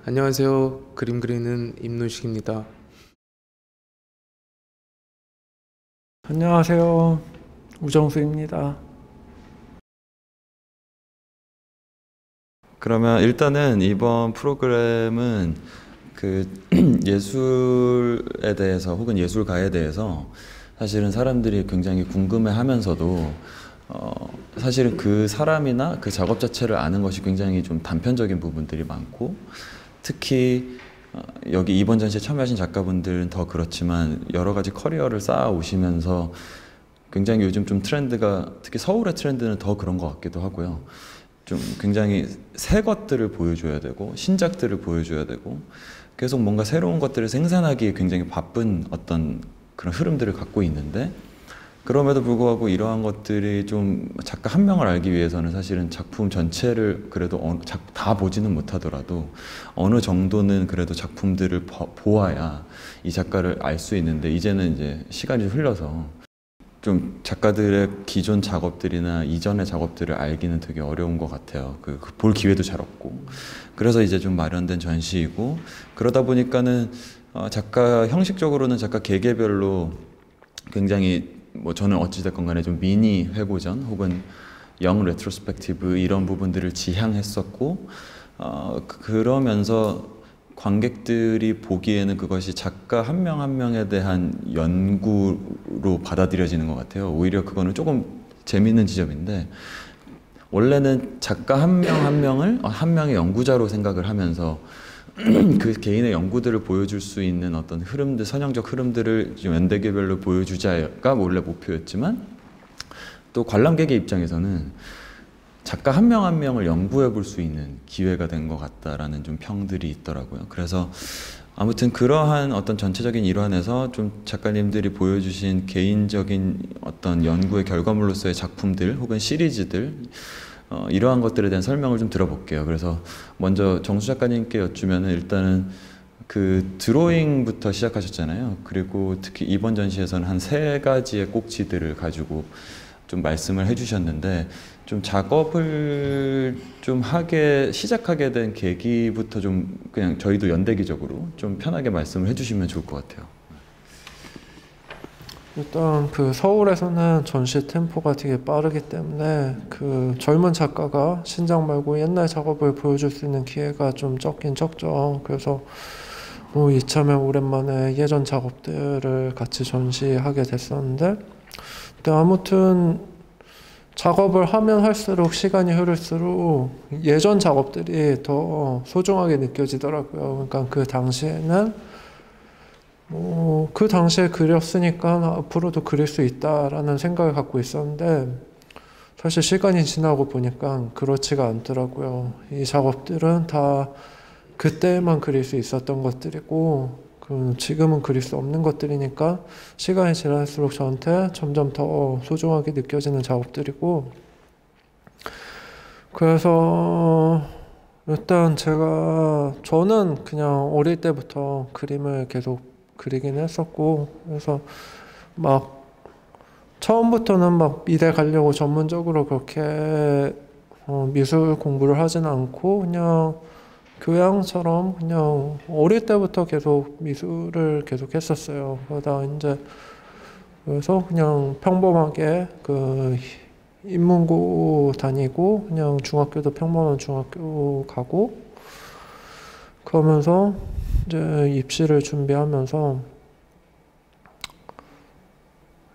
안녕하세요. 그림 그리는 임노식입니다. 안녕하세요. 우정수입니다. 그러면 일단은 이번 프로그램은 그 예술에 대해서 혹은 예술가에 대해서 사실은 사람들이 굉장히 궁금해하면서도 사실은 그 사람이나 그 작업 자체를 아는 것이 굉장히 좀 단편적인 부분들이 많고, 특히 여기 이번 전시에 참여하신 작가분들은 더 그렇지만 여러 가지 커리어를 쌓아 오시면서 굉장히 요즘 좀 트렌드가, 특히 서울의 트렌드는 더 그런 것 같기도 하고요. 좀 굉장히 새 것들을 보여줘야 되고 신작들을 보여줘야 되고 계속 뭔가 새로운 것들을 생산하기에 굉장히 바쁜 어떤 그런 흐름들을 갖고 있는데, 그럼에도 불구하고 이러한 것들이 좀 작가 한 명을 알기 위해서는 사실은 작품 전체를 그래도 다 보지는 못하더라도 어느 정도는 그래도 작품들을 보아야 이 작가를 알 수 있는데, 이제는 이제 시간이 흘러서 좀 작가들의 기존 작업들이나 이전의 작업들을 알기는 되게 어려운 것 같아요. 볼 기회도 잘 없고. 그래서 이제 좀 마련된 전시이고, 그러다 보니까는 작가 형식적으로는 작가 개개별로 굉장히 뭐 저는 어찌됐건 간에 좀 미니 회고전 혹은 영 레트로스펙티브 이런 부분들을 지향했었고, 그러면서 관객들이 보기에는 그것이 작가 한 명 한 명에 대한 연구로 받아들여지는 것 같아요. 오히려 그거는 조금 재미있는 지점인데, 원래는 작가 한 명 한 명을 한 명의 연구자로 생각을 하면서 그 개인의 연구들을 보여줄 수 있는 어떤 흐름들, 선형적 흐름들을 연대개별로 보여주자가 원래 목표였지만, 또 관람객의 입장에서는 작가 한 명 한 명을 연구해 볼 수 있는 기회가 된 것 같다라는 좀 평들이 있더라고요. 그래서 아무튼 그러한 어떤 전체적인 일환에서 좀 작가님들이 보여주신 개인적인 어떤 연구의 결과물로서의 작품들 혹은 시리즈들, 이러한 것들에 대한 설명을 좀 들어볼게요. 그래서 먼저 정수 작가님께 여쭈면은, 일단은 그 드로잉부터 시작하셨잖아요. 그리고 특히 이번 전시에서는 한 3가지의 꼭지들을 가지고 좀 말씀을 해주셨는데, 좀 작업을 좀 시작하게 된 계기부터 좀 그냥 저희도 연대기적으로 좀 편하게 말씀을 해주시면 좋을 것 같아요. 일단 그 서울에서는 전시 템포가 되게 빠르기 때문에 그 젊은 작가가 신작 말고 옛날 작업을 보여줄 수 있는 기회가 좀 적긴 적죠. 그래서 뭐 이참에 오랜만에 예전 작업들을 같이 전시하게 됐었는데, 근데 아무튼 작업을 하면 할수록 시간이 흐를수록 예전 작업들이 더 소중하게 느껴지더라고요. 그러니까 그 당시에는 그 당시에 그렸으니까 앞으로도 그릴 수 있다라는 생각을 갖고 있었는데, 사실 시간이 지나고 보니까 그렇지가 않더라고요. 이 작업들은 다 그때만 그릴 수 있었던 것들이고, 지금은 그릴 수 없는 것들이니까 시간이 지날수록 저한테 점점 더 소중하게 느껴지는 작업들이고, 그래서 일단 저는 그냥 어릴 때부터 그림을 계속 그리긴 했었고, 그래서 막 처음부터는 막 미대 가려고 전문적으로 그렇게 미술 공부를 하진 않고, 그냥 교양처럼 그냥 어릴 때부터 계속 미술을 계속 했었어요. 그래서 그냥 평범하게 그 인문고 다니고, 그냥 중학교도 평범한 중학교 가고, 그러면서 이제 입시를 준비하면서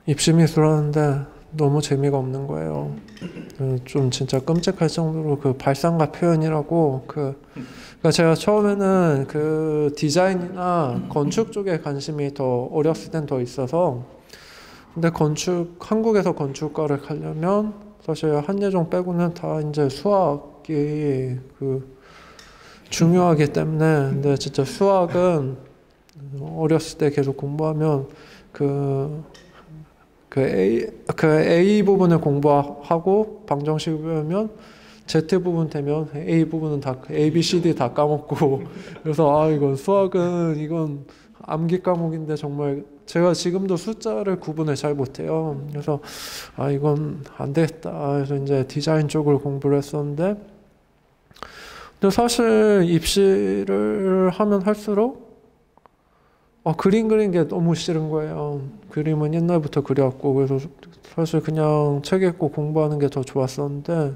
입시 미술 하는데 너무 재미가 없는 거예요. 좀 진짜 끔찍할 정도로 그 발상과 표현이라고 그러니까 제가 처음에는 그 디자인이나 건축 쪽에 관심이 더 어렸을 땐 더 있어서, 근데 한국에서 건축가를 가려면 사실 한예종 빼고는 다 이제 수학이 중요하기 때문에, 근데 진짜 수학은 어렸을 때 계속 공부하면 A 부분을 공부하고 방정식 배우면 Z 부분 되면 A 부분은 다 A, B, C, D 다 까먹고 그래서 이건 암기 과목인데 정말 제가 지금도 숫자를 구분을 잘 못해요. 그래서 이건 안 되겠다. 그래서 이제 디자인 쪽을 공부를 했었는데, 근데 사실 입시를 하면 할수록 그림 그리는 게 너무 싫은 거예요. 그림은 옛날부터 그려왔고 그래서 사실 그냥 책 읽고 공부하는 게 더 좋았었는데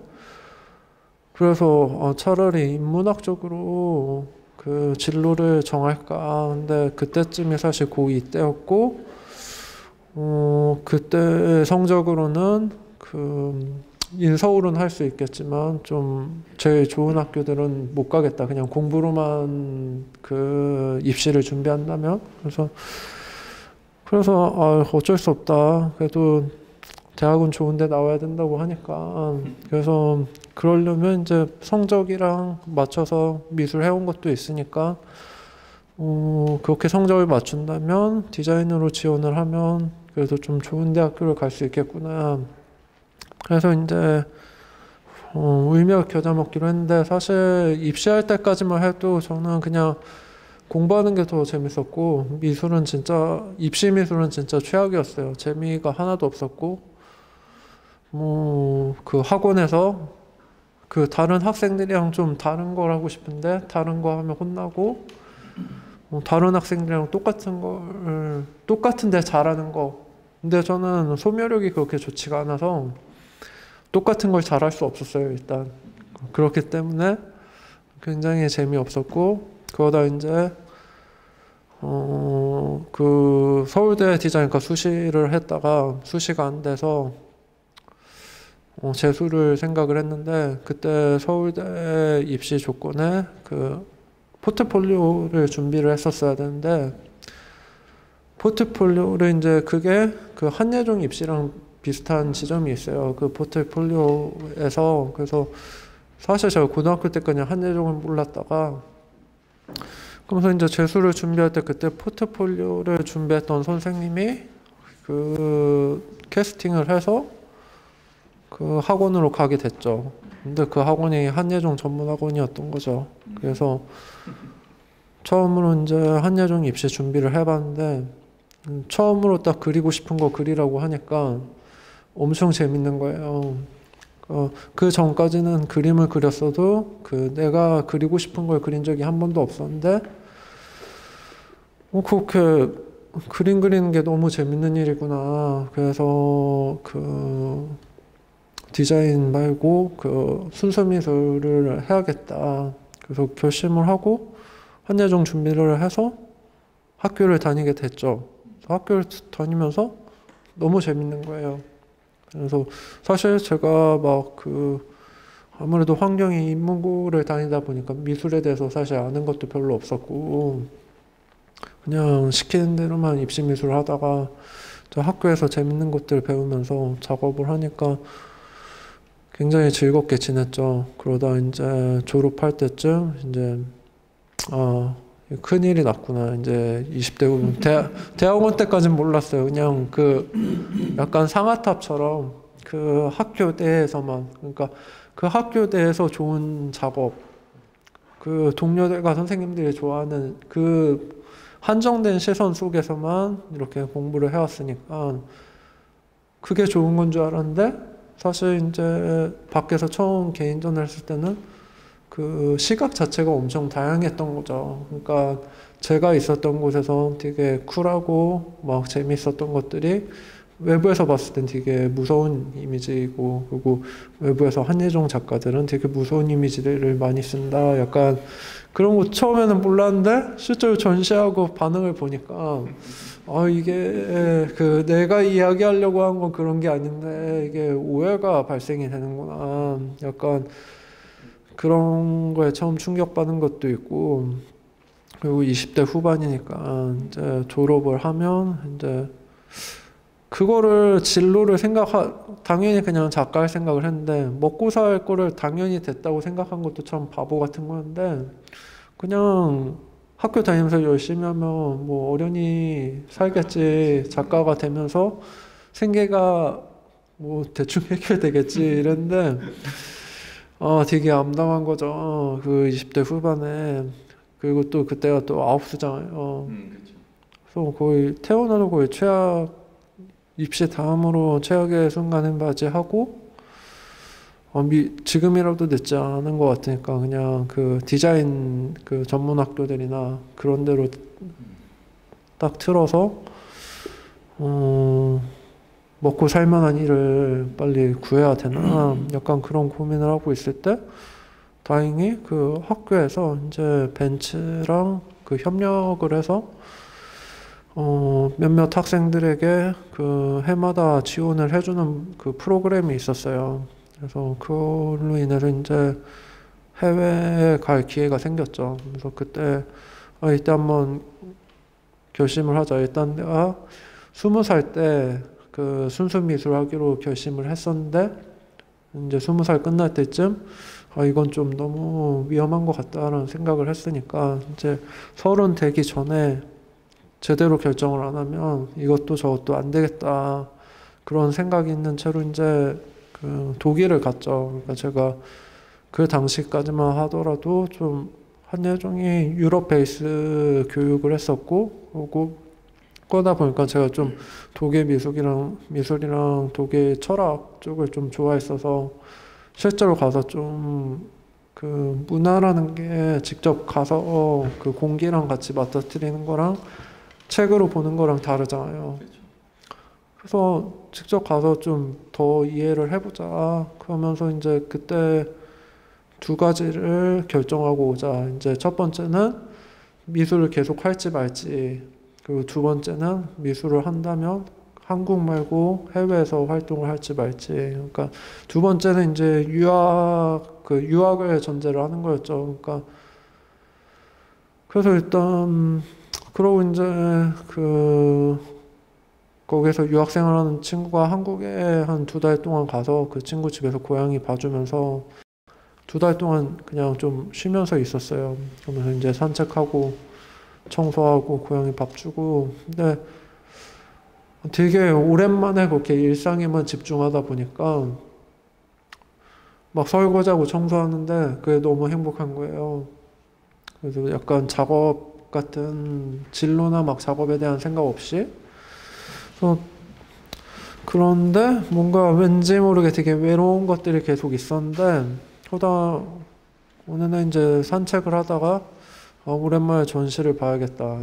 그래서 차라리 인문학적으로 그 진로를 정할까. 근데 그때쯤이 사실 고2 때였고 그때 성적으로는 인서울은 할 수 있겠지만 좀 제일 좋은 학교들은 못 가겠다. 그냥 공부로만 그 입시를 준비한다면. 그래서 어쩔 수 없다. 그래도 대학은 좋은데 나와야 된다고 하니까. 그래서 그러려면 이제 성적이랑 맞춰서 미술 해온 것도 있으니까 그렇게 성적을 맞춘다면 디자인으로 지원을 하면 그래도 좀 좋은 대학교를 갈 수 있겠구나. 그래서 이제 울며 겨자 먹기로 했는데 사실 입시할 때까지만 해도 저는 그냥 공부하는 게 더 재밌었고 미술은 진짜 입시 미술은 진짜 최악이었어요. 재미가 하나도 없었고 그 학원에서 그 다른 학생들이랑 좀 다른 걸 하고 싶은데 다른 거 하면 혼나고 다른 학생들이랑 똑같은데 잘하는 거. 근데 저는 소묘력이 그렇게 좋지가 않아서 똑같은 걸 잘할 수 없었어요, 일단. 그렇기 때문에 굉장히 재미없었고, 그러다 이제, 그 서울대 디자인과 수시를 했다가 수시가 안 돼서 재수를 생각을 했는데, 그때 서울대 입시 조건에 그 포트폴리오를 준비를 했었어야 되는데, 포트폴리오를 이제 그게 그 한예종 입시랑 비슷한 지점이 있어요. 그 포트폴리오에서. 그래서 사실 제가 고등학교 때까지 한예종을 몰랐다가 그러면서 이제 재수를 준비할 때 그때 포트폴리오를 준비했던 선생님이 그 캐스팅을 해서 그 학원으로 가게 됐죠. 근데 그 학원이 한예종 전문 학원이었던 거죠. 그래서 처음으로 이제 한예종 입시 준비를 해봤는데 처음으로 딱 그리고 싶은 거 그리라고 하니까 엄청 재밌는 거예요. 그 전까지는 그림을 그렸어도 내가 그리고 싶은 걸 그린 적이 한 번도 없었는데 그렇게 그림 그리는 게 너무 재밌는 일이구나. 그래서 디자인 말고 순수 미술을 해야겠다. 그래서 결심을 하고 한예종 준비를 해서 학교를 다니게 됐죠. 학교를 다니면서 너무 재밌는 거예요. 그래서 사실 제가 아무래도 환경이 인문고를 다니다 보니까 미술에 대해서 사실 아는 것도 별로 없었고 그냥 시키는 대로만 입시 미술을 하다가 학교에서 재밌는 것들 배우면서 작업을 하니까 굉장히 즐겁게 지냈죠. 그러다 이제 졸업할 때쯤 이제 큰일이 났구나. 이제 20대 대학원 때까지는 몰랐어요. 그냥 약간 상아탑처럼 그 학교 내에서만, 그러니까 그 학교 내에서 좋은 작업, 그 동료들과 선생님들이 좋아하는 그 한정된 시선 속에서만 이렇게 공부를 해왔으니까 그게 좋은 건 줄 알았는데 사실 이제 밖에서 처음 개인전을 했을 때는 그 시각 자체가 엄청 다양했던 거죠. 그러니까 제가 있었던 곳에서 되게 쿨하고 막 재밌었던 것들이 외부에서 봤을 땐 되게 무서운 이미지이고, 그리고 외부에서 한예종 작가들은 되게 무서운 이미지를 많이 쓴다. 약간 그런 거 처음에는 몰랐는데 실제로 전시하고 반응을 보니까 이게 내가 이야기하려고 한 건 그런 게 아닌데 이게 오해가 발생이 되는구나. 약간 그런 거에 처음 충격받은 것도 있고, 그리고 20대 후반이니까 이제 졸업을 하면 이제 그거를 진로를 당연히 그냥 작가 할 생각을 했는데 먹고 살 거를 당연히 됐다고 생각한 것도 참 바보 같은 거였는데 그냥 학교 다니면서 열심히 하면 뭐 어련히 살겠지, 작가가 되면서 생계가 뭐 대충 해결되겠지 이랬는데 되게 암담한 거죠. 그 20대 후반에. 그리고 또 그때가 또 아홉수잖아요. 그래서 거의 태어나도 거의 입시 다음으로 최악의 순간을 맞이하고 지금이라도 늦지 않은 것 같으니까 그냥 그 디자인 그 전문 학교들이나 그런 데로 딱 틀어서 먹고 살 만한 일을 빨리 구해야 되나 약간 그런 고민을 하고 있을 때 다행히 그 학교에서 이제 벤츠랑 그 협력을 해서 몇몇 학생들에게 그 해마다 지원을 해주는 그 프로그램이 있었어요. 그래서 그걸로 인해서 이제 해외에 갈 기회가 생겼죠. 그래서 그때 이때 한번 결심을 하자. 일단 내가 20살 때 그 순수 미술 하기로 결심을 했었는데 이제 20살 끝날 때쯤 이건 좀 너무 위험한 것 같다라는 생각을 했으니까 이제 30 되기 전에 제대로 결정을 안 하면 이것도 저것도 안 되겠다 그런 생각이 있는 채로 이제 그 독일을 갔죠. 그러니까 제가 그 당시까지만 하더라도 좀 한예종이 유럽 베이스 교육을 했었고 그러다 보니까 제가 좀 독일 미술이랑 독일 철학 쪽을 좀 좋아했어서 실제로 가서 좀 그 문화라는 게 직접 가서 그 공기랑 같이 맞닥뜨리는 거랑 책으로 보는 거랑 다르잖아요. 그래서 직접 가서 좀 더 이해를 해보자. 그러면서 이제 그때 2가지를 결정하고 오자. 이제 첫 번째는 미술을 계속 할지 말지. 그리고 2번째는 미술을 한다면 한국 말고 해외에서 활동을 할지 말지. 그러니까 2번째는 이제 유학을 전제로 하는 거였죠. 그러니까 그래서 일단 그러고 이제 거기서 유학생활하는 친구가 한국에 한 2달 동안 가서 그 친구 집에서 고양이 봐주면서 2달 동안 그냥 좀 쉬면서 있었어요. 그러면서 이제 산책하고 청소하고 고양이 밥 주고. 근데 되게 오랜만에 그렇게 일상에만 집중하다 보니까 막 설거지하고 청소하는데 그게 너무 행복한 거예요. 그래서 약간 작업 같은 진로나 막 작업에 대한 생각 없이 그런데 뭔가 왠지 모르게 되게 외로운 것들이 계속 있었는데 그러다 어느 날 이제 산책을 하다가 오랜만에 전시를 봐야겠다.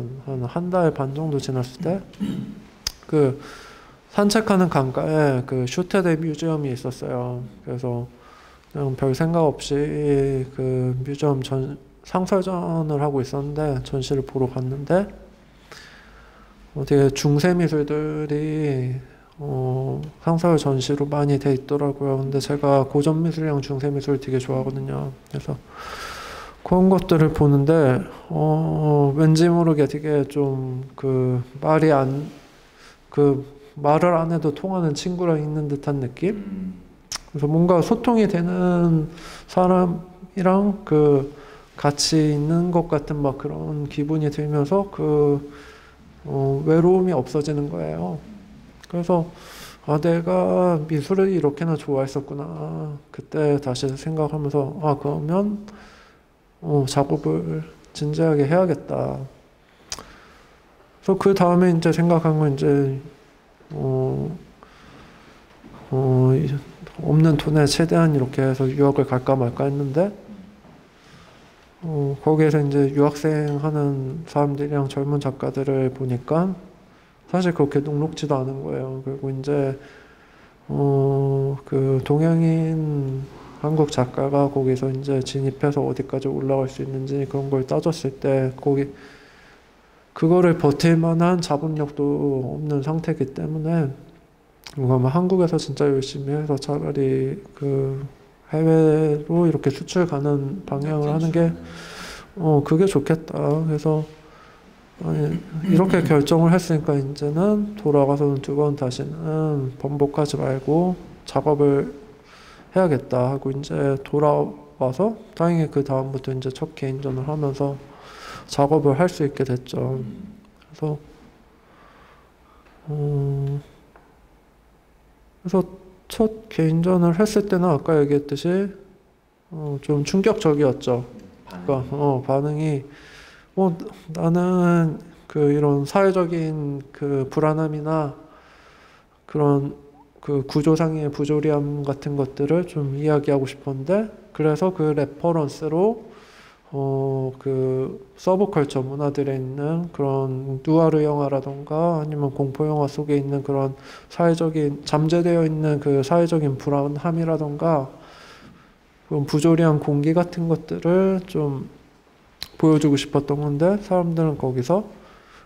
한 달 반 정도 지났을 때 그 산책하는 강가에 그 슈테데 뮤지엄이 있었어요. 그래서 그냥 별 생각 없이 그 뮤지엄 상설전을 하고 있었는데 전시를 보러 갔는데 되게 중세 미술들이 상설 전시로 많이 돼 있더라고요. 근데 제가 고전 미술이랑 중세 미술을 되게 좋아하거든요. 그래서 그런 것들을 보는데 왠지 모르게 되게 좀 말을 안 해도 통하는 친구랑 있는 듯한 느낌? 그래서 뭔가 소통이 되는 사람이랑 같이 있는 것 같은 막 그런 기분이 들면서 외로움이 없어지는 거예요. 그래서 내가 미술을 이렇게나 좋아했었구나. 그때 다시 생각하면서 그러면 작업을 진지하게 해야겠다. 그래서 그 다음에 이제 생각한 건 이제 없는 돈에 최대한 이렇게 해서 유학을 갈까 말까 했는데 거기에서 이제 유학생 하는 사람들이랑 젊은 작가들을 보니까 사실 그렇게 녹록지도 않은 거예요. 그리고 이제 그 동양인 한국 작가가 거기서 이제 진입해서 어디까지 올라갈 수 있는지 그런 걸 따졌을 때 그거를 버틸 만한 자본력도 없는 상태이기 때문에 뭔가 한국에서 진짜 열심히 해서 차라리 해외로 이렇게 수출 가는 방향을 하는 게 그게 좋겠다. 그래서 이렇게 결정을 했으니까 이제는 돌아가서는 2번 다시는 번복하지 말고 작업을 해야겠다 하고 이제 돌아와서 다행히 그 다음부터 이제 첫 개인전을 하면서 작업을 할 수 있게 됐죠. 그래서 첫 개인전을 했을 때는 아까 얘기했듯이 좀 충격적이었죠. 그러니까 반응이 나는 이런 사회적인 불안함이나 그런 그 구조상의 부조리함 같은 것들을 좀 이야기하고 싶었는데, 그래서 그 레퍼런스로 그 서브컬처 문화들에 있는 그런 누아르 영화라던가 아니면 공포 영화 속에 있는 그런 사회적인 잠재되어 있는 그 사회적인 불안함이라던가 그런 부조리한 공기 같은 것들을 좀 보여주고 싶었던 건데, 사람들은 거기서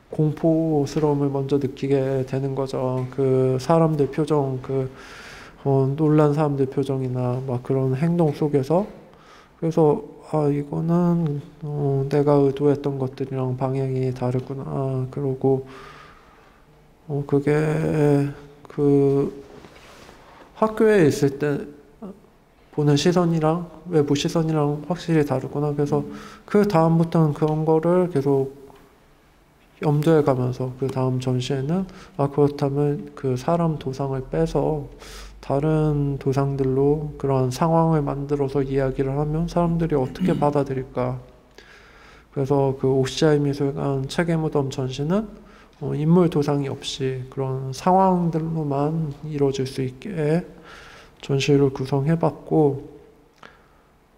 공포스러움을 먼저 느끼게 되는 거죠. 그 사람들 표정, 놀란 사람들 표정이나 막 그런 행동 속에서. 그래서 이거는 내가 의도했던 것들이랑 방향이 다르구나. 그러고 그게 그 학교에 있을 때 보는 시선이랑 외부 시선이랑 확실히 다르구나. 그래서 그 다음부터는 그런 거를 계속 염두에 가면서 그 다음 전시회는 그렇다면 그 사람 도상을 빼서 다른 도상들로 그런 상황을 만들어서 이야기를 하면 사람들이 어떻게 받아들일까. 그래서 그 OCI 미술관 책의 무덤 전시는 인물 도상이 없이 그런 상황들로만 이루어질 수 있게 전시를 구성해봤고,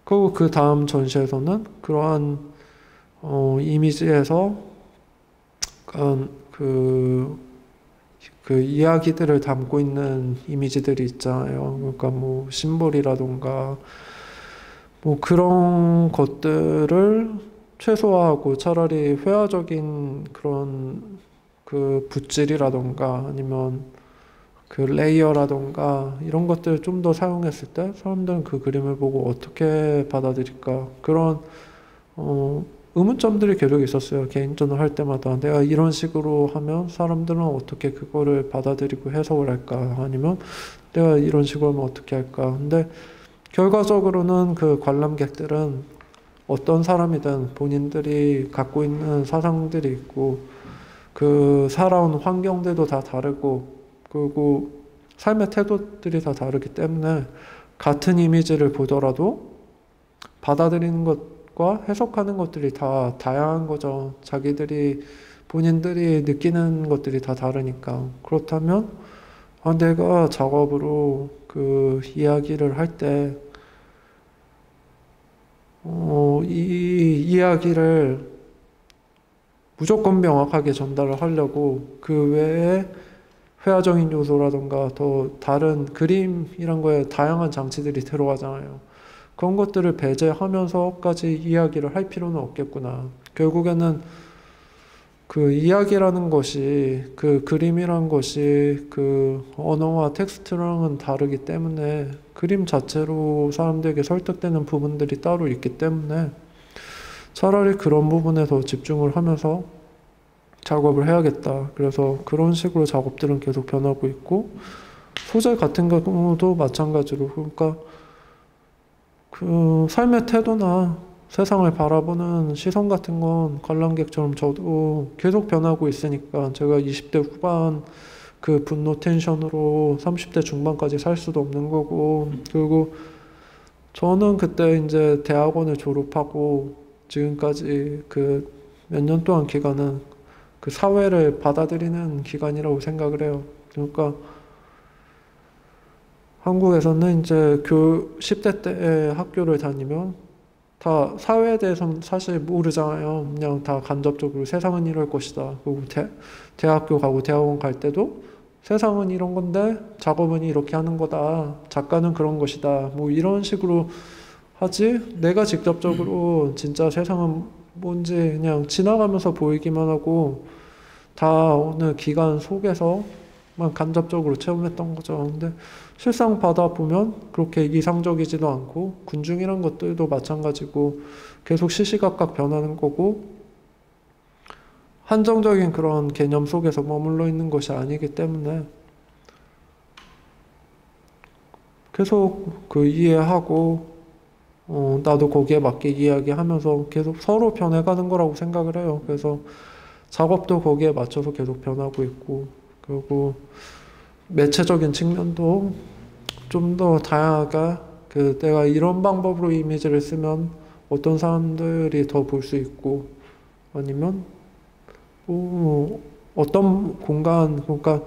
그리고 그 다음 전시에서는 그러한 이미지에서 그 이야기들을 담고 있는 이미지들이 있잖아요. 그러니까 뭐 심볼이라던가 뭐 그런 것들을 최소화하고 차라리 회화적인 그런 그 붓질이라던가 아니면 그 레이어라던가 이런 것들을 좀 더 사용했을 때 사람들은 그 그림을 보고 어떻게 받아들일까, 그런 의문점들이 계속 있었어요. 개인전을 할 때마다 내가 이런 식으로 하면 사람들은 어떻게 그거를 받아들이고 해석을 할까, 아니면 내가 이런 식으로 하면 어떻게 할까. 근데 결과적으로는 그 관람객들은 어떤 사람이든 본인들이 갖고 있는 사상들이 있고 그 살아온 환경들도 다 다르고 그리고 삶의 태도들이 다 다르기 때문에 같은 이미지를 보더라도 받아들이는 것과 해석하는 것들이 다 다양한 거죠. 본인들이 느끼는 것들이 다 다르니까. 그렇다면 내가 작업으로 그 이야기를 할 때 이 이야기를 무조건 명확하게 전달을 하려고 그 외에 회화적인 요소라던가 더 다른 그림이란 거에 다양한 장치들이 들어가잖아요. 그런 것들을 배제하면서까지 이야기를 할 필요는 없겠구나. 결국에는 그 이야기라는 것이 그 그림이란 것이 그 언어와 텍스트랑은 다르기 때문에 그림 자체로 사람들에게 설득되는 부분들이 따로 있기 때문에 차라리 그런 부분에 더 집중을 하면서 작업을 해야겠다. 그래서 그런 식으로 작업들은 계속 변하고 있고, 소재 같은 경우도 마찬가지로, 그러니까 그 삶의 태도나 세상을 바라보는 시선 같은 건 관람객처럼 저도 계속 변하고 있으니까 제가 20대 후반 그 분노 텐션으로 30대 중반까지 살 수도 없는 거고, 그리고 저는 그때 이제 대학원을 졸업하고 지금까지 그 몇 년 동안 기간은 그 사회를 받아들이는 기간이라고 생각을 해요. 그러니까 한국에서는 이제 10대 때 학교를 다니면 다 사회에 대해서는 사실 모르잖아요. 그냥 다 간접적으로 세상은 이럴 것이다. 그리고 대학교 가고 대학원 갈 때도 세상은 이런 건데 작업은 이렇게 하는 거다. 작가는 그런 것이다. 뭐 이런 식으로 하지, 내가 직접적으로 진짜 세상은 뭔지 그냥 지나가면서 보이기만 하고 다 어느 기간 속에서만 간접적으로 체험했던 거죠. 근데 실상 받아보면 그렇게 이상적이지도 않고 군중이란 것들도 마찬가지고 계속 시시각각 변하는 거고 한정적인 그런 개념 속에서 머물러 있는 것이 아니기 때문에 계속 그 이해하고 나도 거기에 맞게 이야기하면서 계속 서로 변해가는 거라고 생각을 해요. 그래서 작업도 거기에 맞춰서 계속 변하고 있고, 그리고 매체적인 측면도 좀 더 다양하게 내가 이런 방법으로 이미지를 쓰면 어떤 사람들이 더 볼 수 있고, 아니면 어떤 공간, 그러니까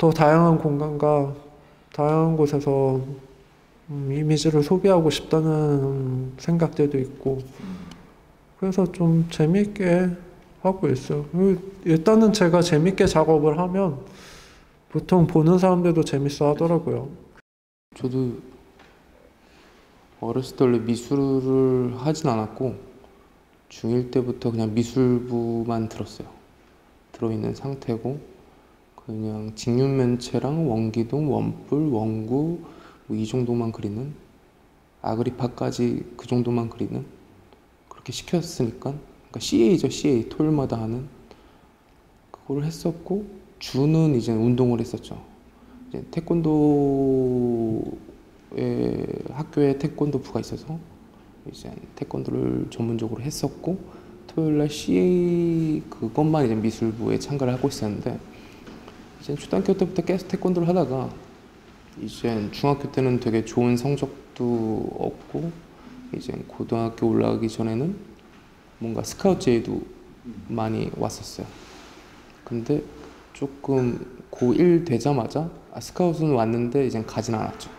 더 다양한 공간과 다양한 곳에서 이미지를 소비하고 싶다는 생각들도 있고 그래서 좀 재밌게 하고 있어요. 일단은 제가 재밌게 작업을 하면 보통 보는 사람들도 재밌어 하더라고요. 저도 어렸을 때 원래 미술을 하진 않았고 중1 때부터 그냥 미술부만 들어있는 상태고 그냥 직육면체랑 원기둥, 원뿔, 원구 뭐 이 정도만 그리는 아그리파까지 그 정도만 그리는 그렇게 시켰으니까 그러니까 CA죠. CA 토요일마다 하는 그걸 했었고 주는 이제 운동을 했었죠. 이제 학교에 태권도부가 있어서 이제 태권도를 전문적으로 했었고 토요일날 CA 그것만 이제 미술부에 참가를 하고 있었는데 이제 초등학교 때부터 계속 태권도를 하다가 이제 중학교 때는 되게 좋은 성적도 없고 이제 고등학교 올라가기 전에는 뭔가 스카우트 제의도 많이 왔었어요. 근데 조금 고1 되자마자 스카우트는 왔는데 이제 가진 않았죠.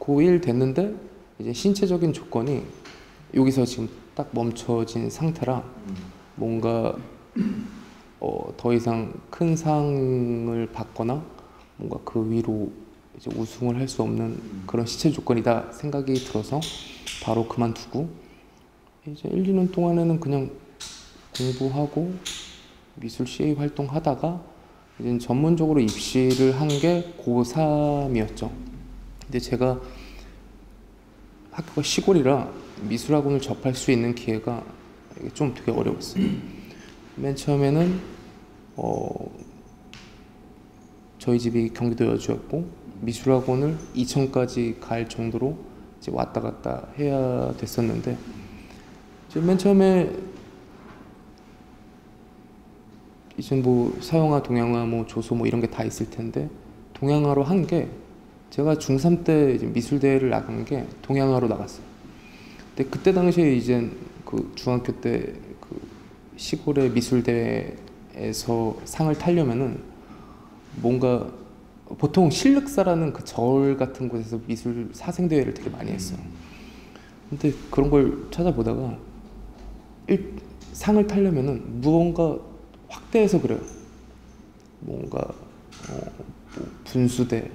고1 됐는데 이제 신체적인 조건이 여기서 지금 딱 멈춰진 상태라 뭔가 더 이상 큰 상을 받거나 뭔가 그 위로 이제 우승을 할 수 없는 그런 신체 조건이다 생각이 들어서 바로 그만두고 이제 1, 2년 동안에는 그냥 공부하고 미술 CA 활동하다가 이제 전문적으로 입시를 한 게 고3이었죠. 근데 제가 학교가 시골이라 미술학원을 접할 수 있는 기회가 좀 되게 어려웠어요. 맨 처음에는 저희 집이 경기도 여주였고 미술학원을 이천까지 갈 정도로 이제 왔다 갔다 해야 됐었는데 이제 맨 처음에 이제 뭐 서양화, 동양화, 뭐 조소 뭐 이런 게 다 있을 텐데 동양화로 한 게 제가 중3 때 이제 미술대회를 나간 게 동양화로 나갔어요. 근데 그때 당시에 이제 그 중학교 때 그 시골의 미술대회에서 상을 타려면은 뭔가 보통 실륵사라는 그 절 같은 곳에서 미술 사생대회를 되게 많이 했어요. 근데 그런 걸 찾아보다가 상을 타려면은 무언가 확대해서 그래요. 뭔가 뭐 분수대,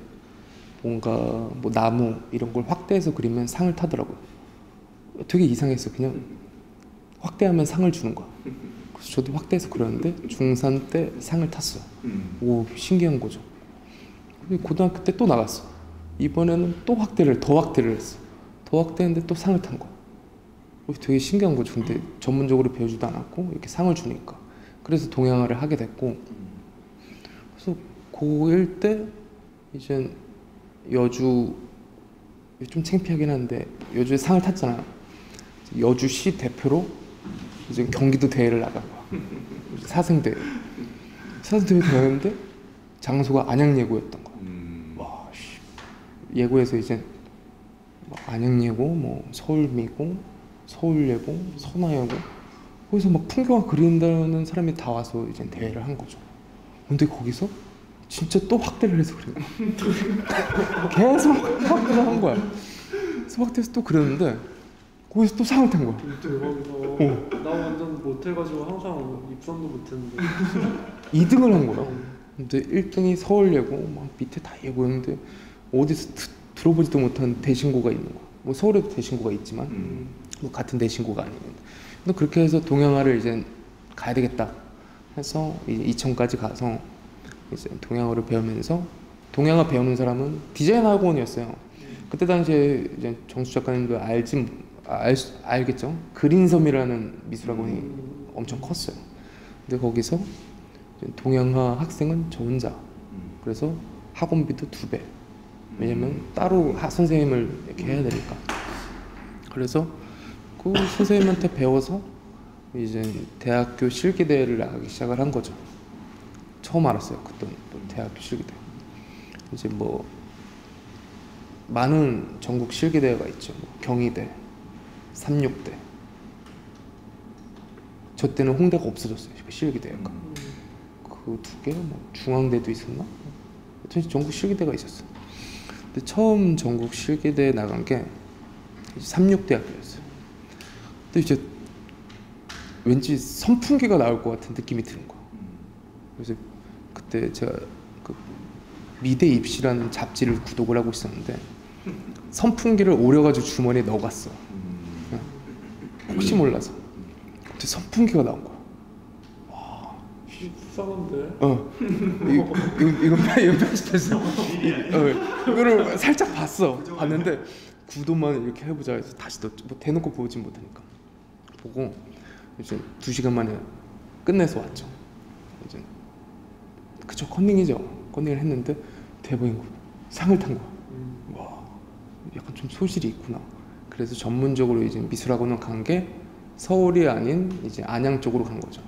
뭔가 뭐 나무 이런 걸 확대해서 그리면 상을 타더라고요. 되게 이상했어. 그냥 확대하면 상을 주는 거야. 그래서 저도 확대해서 그렸는데 중3 때 상을 탔어요. 오, 신기한 거죠. 근데 고등학교 때 또 나갔어. 이번에는 또 더 확대를 했어. 더 확대했는데 또 상을 탄 거야. 되게 신기한 거죠. 근데 전문적으로 배우지도 않았고 이렇게 상을 주니까. 그래서 동양화를 하게 됐고 그래서 고1 때 이제 여주 좀 창피하긴 한데 여주에 상을 탔잖아요. 여주시 대표로 이제 경기도 대회를 나간 거야. 사생대회 되는데 장소가 안양예고였던 거야. 와, 예고에서 이제 안양예고, 뭐 서울미고, 서울예고, 선화예고 거기서 막 풍경화 그린다는 사람이 다 와서 이제 대회를 한 거죠. 근데 거기서 진짜 또 확대를 해서 그래요. 계속 확대를 한 거야. 그래서 확대해서 또 그렸는데 거기서 또 상을 탄 거야. 대박이다. 나 완전 못해가지고 항상 입선도 못했는데 2등을 한 거야. 근데 1등이 서울예고, 막 밑에 다 예고였는데 어디서 들어보지도 못한 대신고가 있는 거야. 뭐 서울에도 대신고가 있지만 뭐 같은 대신고가 아니는데. 근데 그렇게 해서 동양화를 이제 가야 되겠다 해서 이제 이천까지 가서 이제 동양화를 배우면서 동양화 배우는 사람은 디자인 학원이었어요. 그때 당시에 이제 정수 작가님도 알겠죠? 그린섬이라는 미술학원이 엄청 컸어요. 근데 거기서 동양화 학생은 저 혼자. 그래서 학원비도 2배. 왜냐면 따로 선생님을 이렇게 해야 되니까. 그래서 그 선생님한테 배워서 이제 대학교 실기대회를 나가기 시작을 한 거죠. 처음 알았어요. 그때 대학교 실기대회. 이제 뭐 많은 전국 실기대회가 있죠. 뭐 경희대, 삼육대. 저 때는 홍대가 없어졌어요. 그 실기대회가. 그 2개, 뭐 중앙대도 있었나? 전시 전국 실기대가 있었어. 근데 처음 전국 실기대에 나간 게 36대학교였어요. 근데 이제 왠지 선풍기가 나올 것 같은 느낌이 드는 거야. 그래서 그때 제가 그 미대 입시라는 잡지를 구독을 하고 있었는데 선풍기를 오려가지고 주머니에 넣어갔어. 혹시 몰라서. 근데 선풍기가 나온 거야. 비싼데? 이거 편집해서 이거를 살짝 봤는데 구도만 이렇게 해보자 해서 다시 뭐 대놓고 보진 못하니까 보고 이제 2시간 만에 끝내서 왔죠. 이제 그쵸, 컨닝을 했는데 대박인 거야. 상을 탄 거야. 와, 약간 좀 소질이 있구나. 그래서 전문적으로 이제 미술학원을 간 게 서울이 아닌 이제 안양 쪽으로 간 거죠.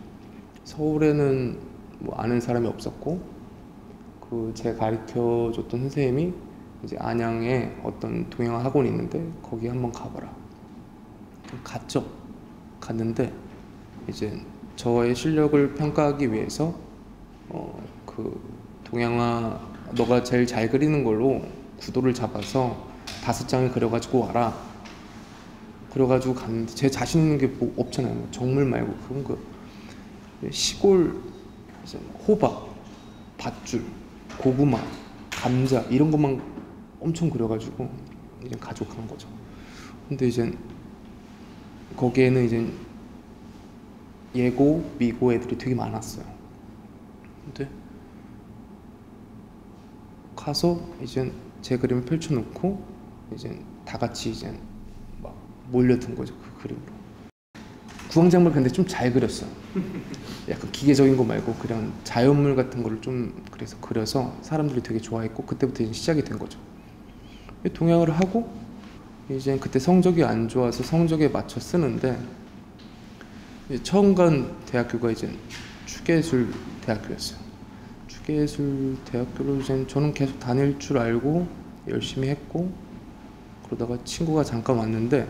서울에는 뭐 아는 사람이 없었고 그 제가 가르쳐 줬던 선생님이 이제 안양에 어떤 동양화 학원이 있는데 거기 한번 가봐라. 갔는데 이제 저의 실력을 평가하기 위해서 그 동양화 너가 제일 잘 그리는 걸로 구도를 잡아서 5장을 그려가지고 와라. 그래가지고 갔는데 제 자신 있는 게 뭐 없잖아요. 정물 말고 그런 거 시골 호박, 밧줄, 고구마, 감자 이런 것만 엄청 그려가지고 이제 가져간 거죠. 근데 이제 거기에는 이제 예고, 미고 애들이 되게 많았어요. 근데 가서 이제 제 그림을 펼쳐놓고 이제 다 같이 이제 막 몰려든 거죠, 그 그림으로. 구황작물 근데 좀 잘 그렸어요. 약간 기계적인 거 말고 그냥 자연물 같은 거를 좀 그려서 사람들이 되게 좋아했고 그때부터 이제 시작이 된 거죠. 동양을 하고 이제 그때 성적이 안 좋아서 성적에 맞춰 쓰는데 이제 처음 간 대학교가 이제 추계예술 대학교였어요. 추계예술 대학교를 이제 저는 계속 다닐 줄 알고 열심히 했고 그러다가 친구가 잠깐 왔는데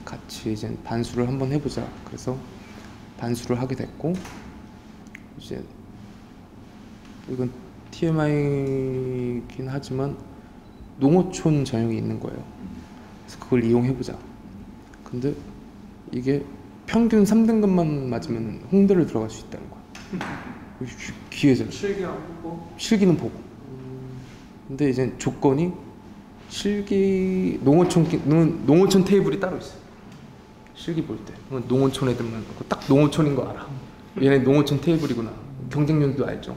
같이 이제 반수를 한번 해보자. 그래서 반수를 하게 됐고 이제 이건 TMI이긴 하지만 농어촌 전형이 있는 거예요. 그래서 그걸 이용해보자. 근데 이게 평균 3등급만 맞으면 홍대를 들어갈 수 있다는 거야. 기회잖아. 실기 안 보고? 실기는 보고. 근데 이제 조건이 실기 농어촌 테이블이 따로 있어. 실기 볼 때 농어촌 애들만 딱 농어촌인 거 알아. 얘네 농어촌 테이블이구나. 경쟁률도 알죠.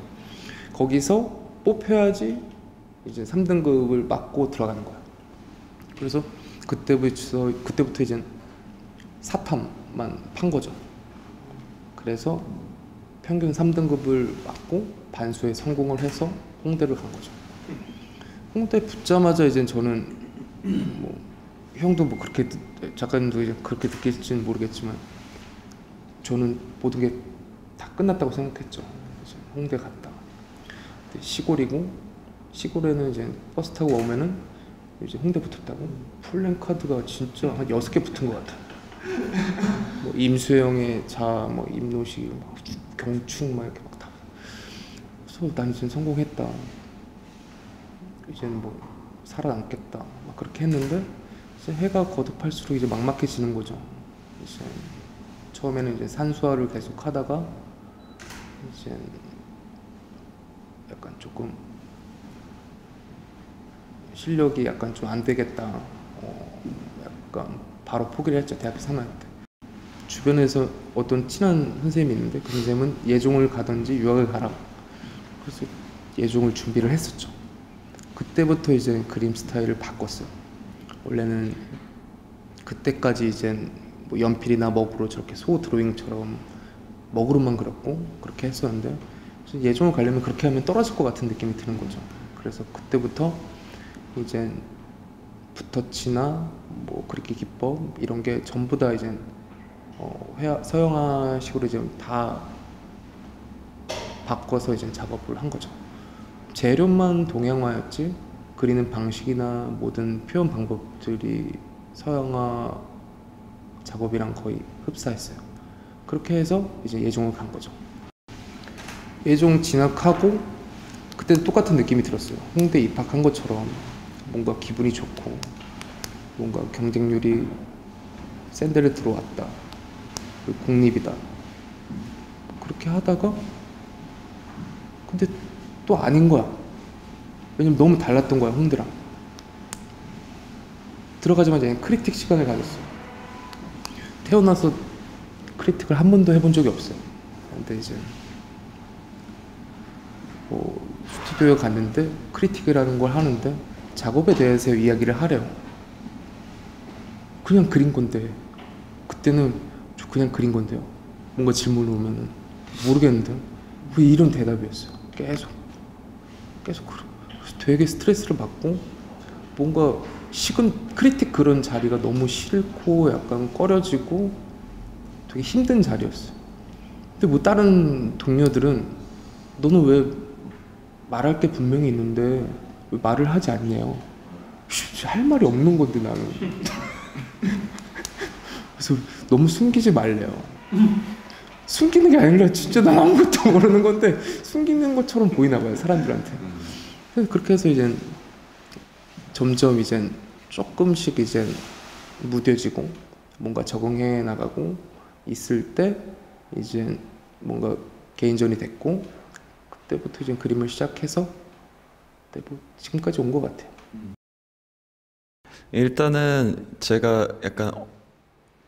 거기서 뽑혀야지 이제 3등급을 맞고 들어가는 거야. 그래서 그때부터 이제 사탐만 판 거죠. 그래서 평균 3등급을 맞고 반수에 성공을 해서 홍대를 간 거죠. 홍대 붙자마자 이제 저는 뭐 형도 뭐 그렇게 작가님도 이제 그렇게 느낄지는 모르겠지만 저는 모든 게 다 끝났다고 생각했죠. 홍대 갔다. 시골에는 이제 버스 타고 오면은 이제 홍대 붙었다고 플랜카드가 진짜 한 6개 붙은 것 같아. 뭐 임수영의 뭐 임노식, 막 경충 막 이렇게 막 다. 그래서 난 이제 성공했다. 이제는 뭐 살아남겠다. 막 그렇게 했는데 이제 해가 거듭할수록 이제 막막해지는 거죠. 이제 처음에는 이제 산수화를 계속 하다가 이제 약간 조금 실력이 약간 좀 안 되겠다. 약간 바로 포기를 했죠. 대학교 3학년 때. 주변에서 어떤 친한 선생님이 있는데 그 선생님은 예종을 가든지 유학을 가라. 그래서 예종을 준비를 했었죠. 그때부터 이제 그림 스타일을 바꿨어요. 원래는 그때까지 이제 뭐 연필이나 먹으로 저렇게 소 드로잉처럼 먹으로만 그렸고 그렇게 했었는데 예종을 가려면 그렇게 하면 떨어질 것 같은 느낌이 드는 거죠. 그래서 그때부터 이제 붓터치나 뭐 그리기 기법 이런 게 전부 다 이제 서양화식으로 이제 다 바꿔서 이제 작업을 한 거죠. 재료만 동양화였지 그리는 방식이나 모든 표현 방법들이 서양화 작업이랑 거의 흡사했어요. 그렇게 해서 이제 예종을 간 거죠. 예종 진학하고 그때도 똑같은 느낌이 들었어요. 홍대 입학한 것처럼 뭔가 기분이 좋고 뭔가 경쟁률이 센 데를 들어왔다. 공립이다. 그렇게 하다가 근데 또 아닌 거야. 왜냐면 너무 달랐던 거야, 홍대랑. 들어가자마자 그냥 크리틱 시간을 가졌어요. 태어나서 크리틱을 한 번도 해본 적이 없어요. 근데 이제 뭐 스튜디오에 갔는데 크리틱이라는 걸 하는데 작업에 대해서 이야기를 하래요. 그냥 그린 건데 그때는 저 그냥 그린 건데요. 뭔가 질문을 오면은 모르겠는데 왜 이런 대답이었어요. 계속 그래서 되게 스트레스를 받고 뭔가 식은 크리틱 그런 자리가 너무 싫고 약간 꺼려지고 되게 힘든 자리였어요. 근데 뭐 다른 동료들은 너는 왜 말할 게 분명히 있는데 왜 말을 하지 않냐요. 할 말이 없는 건데 나는. 그래서 너무 숨기지 말래요. 숨기는 게 아니라 진짜 난 아무것도 모르는 건데 숨기는 것처럼 보이나 봐요, 사람들한테. 그래서 그렇게 해서 이제 점점 이제 조금씩 이제 무뎌지고 뭔가 적응해 나가고 있을 때 이제 뭔가 개인전이 됐고 그때부터 이제 그림을 시작해서 뭐 지금까지 온 것 같아요. 일단은 제가 약간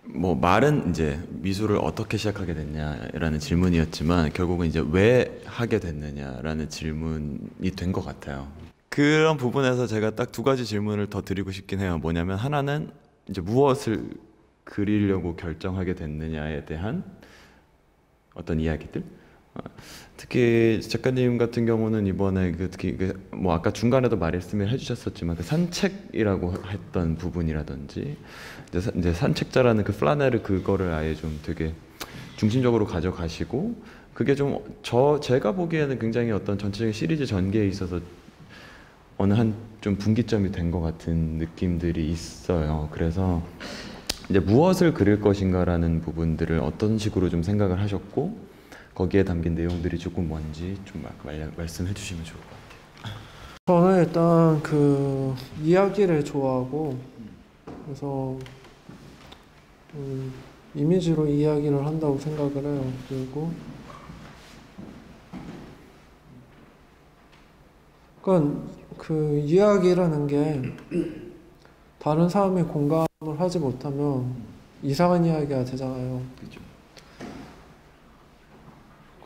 뭐 말은 이제 미술을 어떻게 시작하게 됐냐라는 질문이었지만 결국은 이제 왜 하게 됐느냐라는 질문이 된 것 같아요. 그런 부분에서 제가 딱 두 가지 질문을 더 드리고 싶긴 해요. 뭐냐면 하나는 이제 무엇을 그리려고 결정하게 됐느냐에 대한 어떤 이야기들. 특히 작가님 같은 경우는 이번에 특히 뭐 아까 중간에도 말씀을 해주셨었지만 그 산책이라고 했던 부분이라든지 이제 산책자라는 그 플라네르 그거를 아예 좀 되게 중심적으로 가져가시고 그게 좀 제가 보기에는 굉장히 어떤 전체적인 시리즈 전개에 있어서 어느 한 좀 분기점이 된 것 같은 느낌들이 있어요. 그래서 이제 무엇을 그릴 것인가라는 부분들을 어떤 식으로 좀 생각을 하셨고 거기에 담긴 내용들이 조금 뭔지 좀 말씀해 주시면 좋을 것 같아요. 저는 일단 그 이야기를 좋아하고 그래서 이미지로 이야기를 한다고 생각을 해요. 그리고 그러니까 그 이야기라는 게 다른 사람이 공감을 하지 못하면 이상한 이야기가 되잖아요. 그렇죠.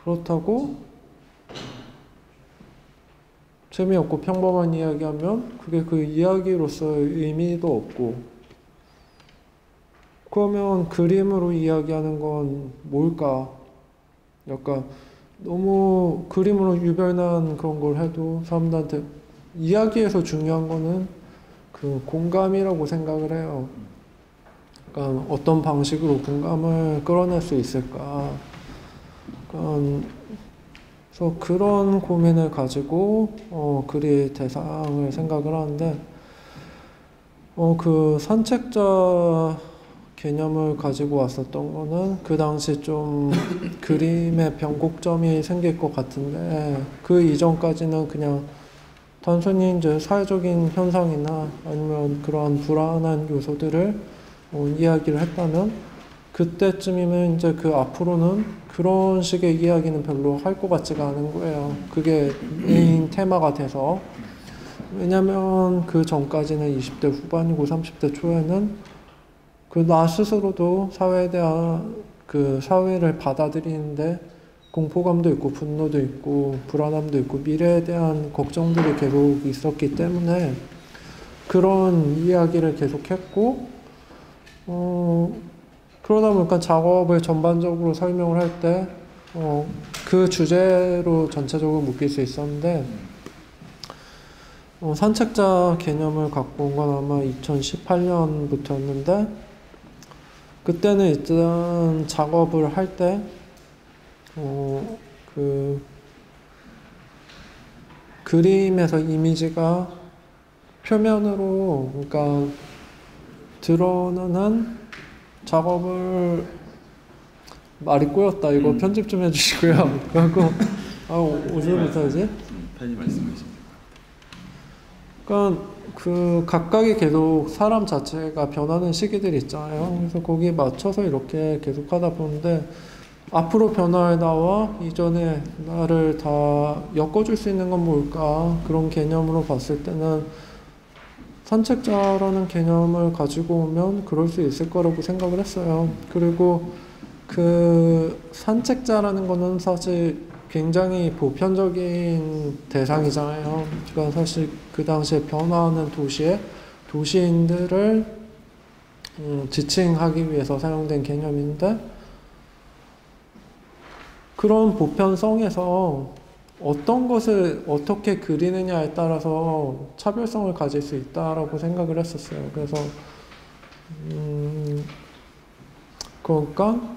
그렇다고 재미없고 평범한 이야기하면 그게 그 이야기로서의 의미도 없고 그러면 그림으로 이야기하는 건 뭘까? 약간 너무 그림으로 유별난 그런 걸 해도 사람들한테 이야기에서 중요한 거는 그 공감이라고 생각을 해요. 그러니까 어떤 방식으로 공감을 끌어낼 수 있을까? 그래서 그런 고민을 가지고 그릴 대상을 생각을 하는데 그 산책자 개념을 가지고 왔었던 거는 그 당시 좀 그림에 변곡점이 생길 것 같은데 그 이전까지는 그냥 단순히 이제 사회적인 현상이나 아니면 그러한 불안한 요소들을 이야기를 했다면 그때쯤이면 이제 그 앞으로는 그런 식의 이야기는 별로 할 것 같지가 않은 거예요. 그게 메인 테마가 돼서. 왜냐면 그 전까지는 20대 후반이고 30대 초에는 그 나 스스로도 사회에 대한 그 사회를 받아들이는데 공포감도 있고 분노도 있고 불안함도 있고 미래에 대한 걱정들이 계속 있었기 때문에 그런 이야기를 계속했고 그러다 보니까 작업을 전반적으로 설명을 할 때 그 주제로 전체적으로 묶일 수 있었는데 산책자 개념을 갖고 온 건 아마 2018년부터였는데 그때는 일단 작업을 할 때 그 그림에서 이미지가 표면으로 그러니까 드러나는 작업을 말이 꼬였다. 이거 편집 좀 해주시고요. 그리고 웃을 못하지? 편히 말씀해 주시면 돼요. 그러니까 그 각각이 계속 사람 자체가 변하는 시기들이 있잖아요. 그래서 거기에 맞춰서 이렇게 계속 하다 보는데 앞으로 변화할 나와 이전에 나를 다 엮어줄 수 있는 건 뭘까? 그런 개념으로 봤을 때는 산책자라는 개념을 가지고 오면 그럴 수 있을 거라고 생각을 했어요. 그리고 그 산책자라는 거는 사실 굉장히 보편적인 대상이잖아요. 그러니까 사실 그 당시에 변화하는 도시인들을 지칭하기 위해서 사용된 개념인데 그런 보편성에서 어떤 것을 어떻게 그리느냐에 따라서 차별성을 가질 수 있다라고 생각을 했었어요. 그래서 그러니까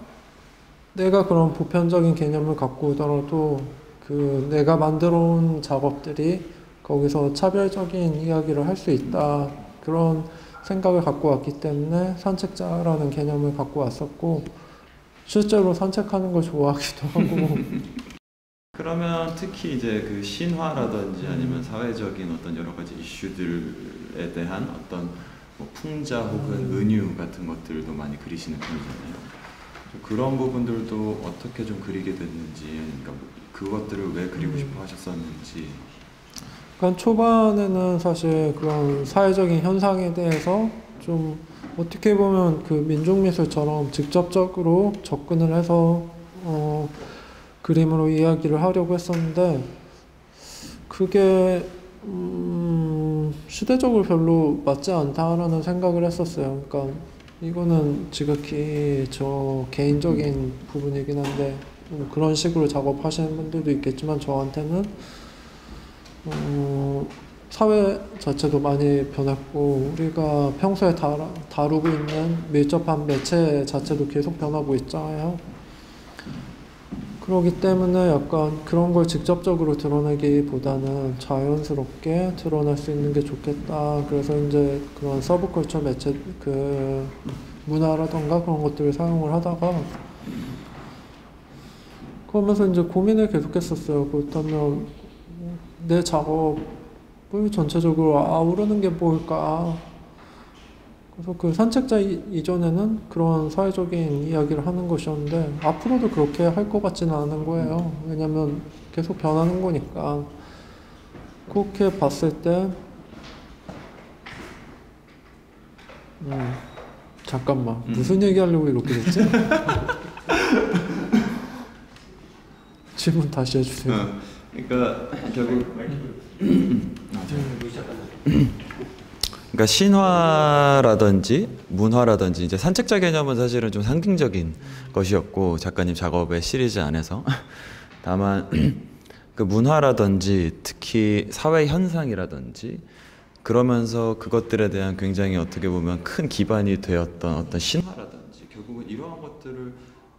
내가 그런 보편적인 개념을 갖고 오더라도 그 내가 만들어 온 작업들이 거기서 차별적인 이야기를 할 수 있다. 그런 생각을 갖고 왔기 때문에 산책자라는 개념을 갖고 왔었고 실제로 산책하는 걸 좋아하기도 하고 그러면 특히 이제 그 신화라든지 아니면 사회적인 어떤 여러 가지 이슈들에 대한 어떤 뭐 풍자 혹은 은유 같은 것들도 많이 그리시는 편이잖아요. 그런 부분들도 어떻게 좀 그리게 됐는지, 그러니까 그것들을 왜 그리고 싶어 하셨었는지. 그러니까 초반에는 사실 그런 사회적인 현상에 대해서 좀 어떻게 보면 그 민족미술처럼 직접적으로 접근을 해서 그림으로 이야기를 하려고 했었는데 그게 시대적으로 별로 맞지 않다라는 생각을 했었어요. 그러니까 이거는 지극히 저 개인적인 부분이긴 한데 그런 식으로 작업하시는 분들도 있겠지만 저한테는 사회 자체도 많이 변했고 우리가 평소에 다루고 있는 밀접한 매체 자체도 계속 변하고 있잖아요. 그렇기 때문에 약간 그런 걸 직접적으로 드러내기보다는 자연스럽게 드러낼 수 있는 게 좋겠다. 그래서 이제 그런 서브컬처 매체, 그 문화라던가 그런 것들을 사용을 하다가 그러면서 이제 고민을 계속했었어요. 그렇다면 내 작업을 전체적으로 아우르는 게 뭘까? 그래서 그 산책자 이전에는 그런 사회적인 이야기를 하는 것이었는데 앞으로도 그렇게 할 것 같지는 않은 거예요. 왜냐면 계속 변하는 거니까. 그렇게 봤을 때 잠깐만 무슨 얘기 하려고 이렇게 됐지? 질문 다시 해주세요. 그러니까 결국 그러니까 신화라든지 문화라든지 이제 산책자 개념은 사실은 좀 상징적인 것이었고 작가님 작업의 시리즈 안에서 다만 그 문화라든지 특히 사회 현상이라든지 그러면서 그것들에 대한 굉장히 어떻게 보면 큰 기반이 되었던 어떤 신화라든지 결국은 이러한 것들을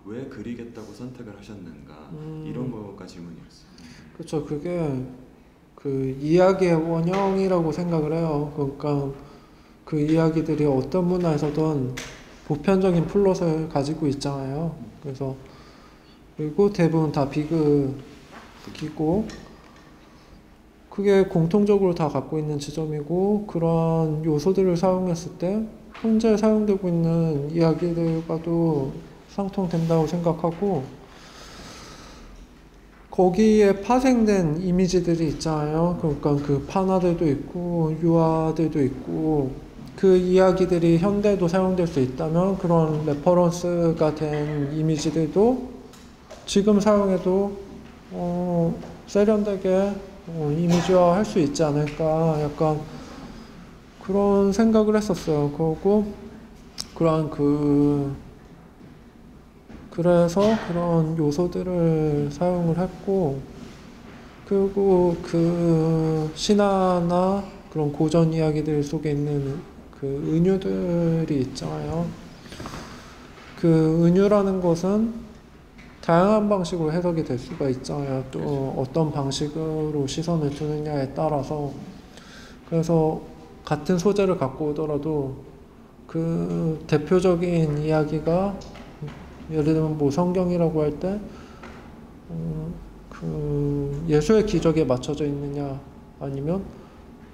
왜 그리겠다고 선택을 하셨는가 이런 거가 질문이었어요. 그렇죠. 그게 그 이야기의 원형이라고 생각을 해요. 그러니까 그 이야기들이 어떤 문화에서든 보편적인 플롯을 가지고 있잖아요. 그래서 그리고 대부분 다 비극이고 그게 공통적으로 다 갖고 있는 지점이고 그런 요소들을 사용했을 때 현재 사용되고 있는 이야기들과도 상통된다고 생각하고 거기에 파생된 이미지들이 있잖아요. 그러니까 그 판화들도 있고 유화들도 있고 그 이야기들이 현대도 사용될 수 있다면 그런 레퍼런스가 된 이미지들도 지금 사용해도 세련되게 이미지화 할 수 있지 않을까 약간 그런 생각을 했었어요. 그리고 그런 그래서 그런 요소들을 사용을 했고 그리고 그 신화나 그런 고전 이야기들 속에 있는 그 은유들이 있잖아요. 그 은유라는 것은 다양한 방식으로 해석이 될 수가 있잖아요. 또 어떤 방식으로 시선을 두느냐에 따라서 그래서 같은 소재를 갖고 오더라도 그 대표적인 이야기가 예를 들면 뭐 성경이라고 할 때 그 예수의 기적에 맞춰져 있느냐 아니면